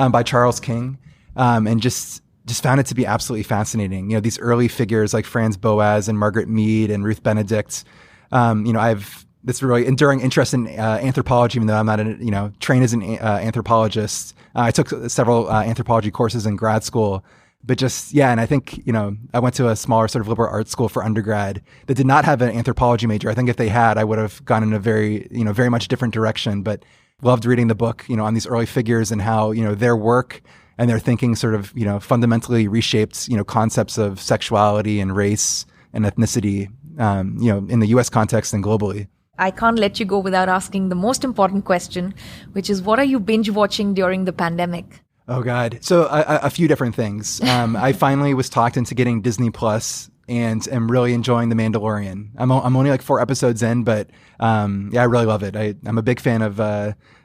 by Charles King, and just found it to be absolutely fascinating. These early figures like Franz Boas and Margaret Mead and Ruth Benedict. I've this really enduring interest in anthropology, even though I'm not trained as an anthropologist. I took several anthropology courses in grad school, but and I think, I went to a smaller sort of liberal arts school for undergrad that did not have an anthropology major. I think if they had, I would have gone in a very much different direction, but loved reading the book, on these early figures and how, their work and their thinking sort of, fundamentally reshaped, concepts of sexuality and race and ethnicity, in the US context and globally.
I can't let you go without asking the most important question, which is, what are you binge watching during the pandemic?
Oh, God. So a few different things. I finally was talked into getting Disney Plus and am really enjoying The Mandalorian. I'm only like 4 episodes in, but I really love it. I'm a big fan of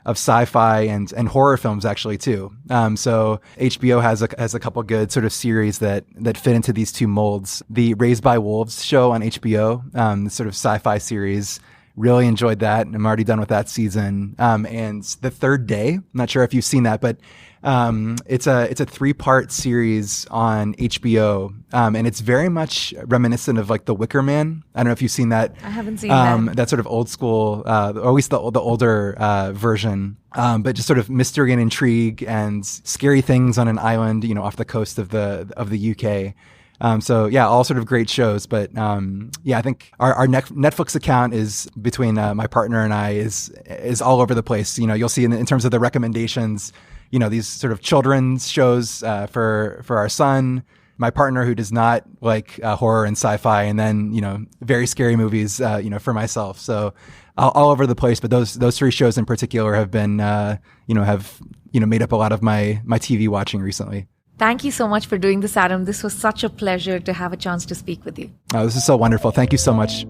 sci-fi and horror films actually too. So HBO has a couple good sort of series that fit into these two molds. The Raised by Wolves show on HBO, the sort of sci-fi series. Really enjoyed that. I'm already done with that season. And The Third Day, I'm not sure if you've seen that, but it's a 3-part series on HBO. And it's very much reminiscent of like The Wicker Man. I don't know if you've seen that.
I haven't seen that.
That sort of old school, or at least the older version. But just sort of mystery and intrigue and scary things on an island, off the coast of the UK. All sort of great shows, but I think our Netflix account is between my partner and I is all over the place. You'll see in terms of the recommendations, these sort of children's shows for our son, my partner who does not like horror and sci-fi, and then very scary movies for myself. So all over the place. But those three shows in particular have been, made up a lot of my TV watching recently.
Thank you so much for doing this, Adam. This was such a pleasure to have a chance to speak with you.
Oh, this is so wonderful. Thank you so much.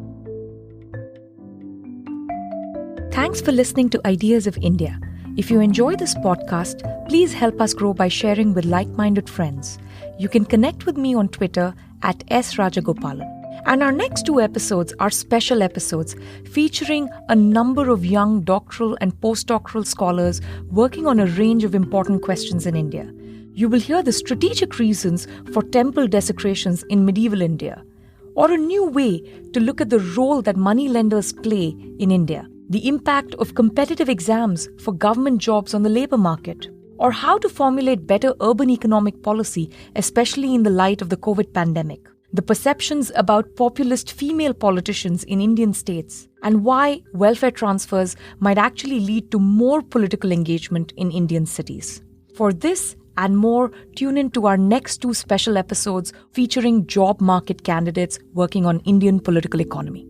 Thanks for listening to Ideas of India. If you enjoy this podcast, please help us grow by sharing with like-minded friends. You can connect with me on Twitter at @SRajagopalan. And our next 2 episodes are special episodes featuring a number of young doctoral and postdoctoral scholars working on a range of important questions in India. You will hear the strategic reasons for temple desecrations in medieval India, or a new way to look at the role that moneylenders play in India, the impact of competitive exams for government jobs on the labor market, or how to formulate better urban economic policy, especially in the light of the COVID pandemic, the perceptions about populist female politicians in Indian states, and why welfare transfers might actually lead to more political engagement in Indian cities. For this and more, tune in to our next 2 special episodes featuring job market candidates working on Indian political economy.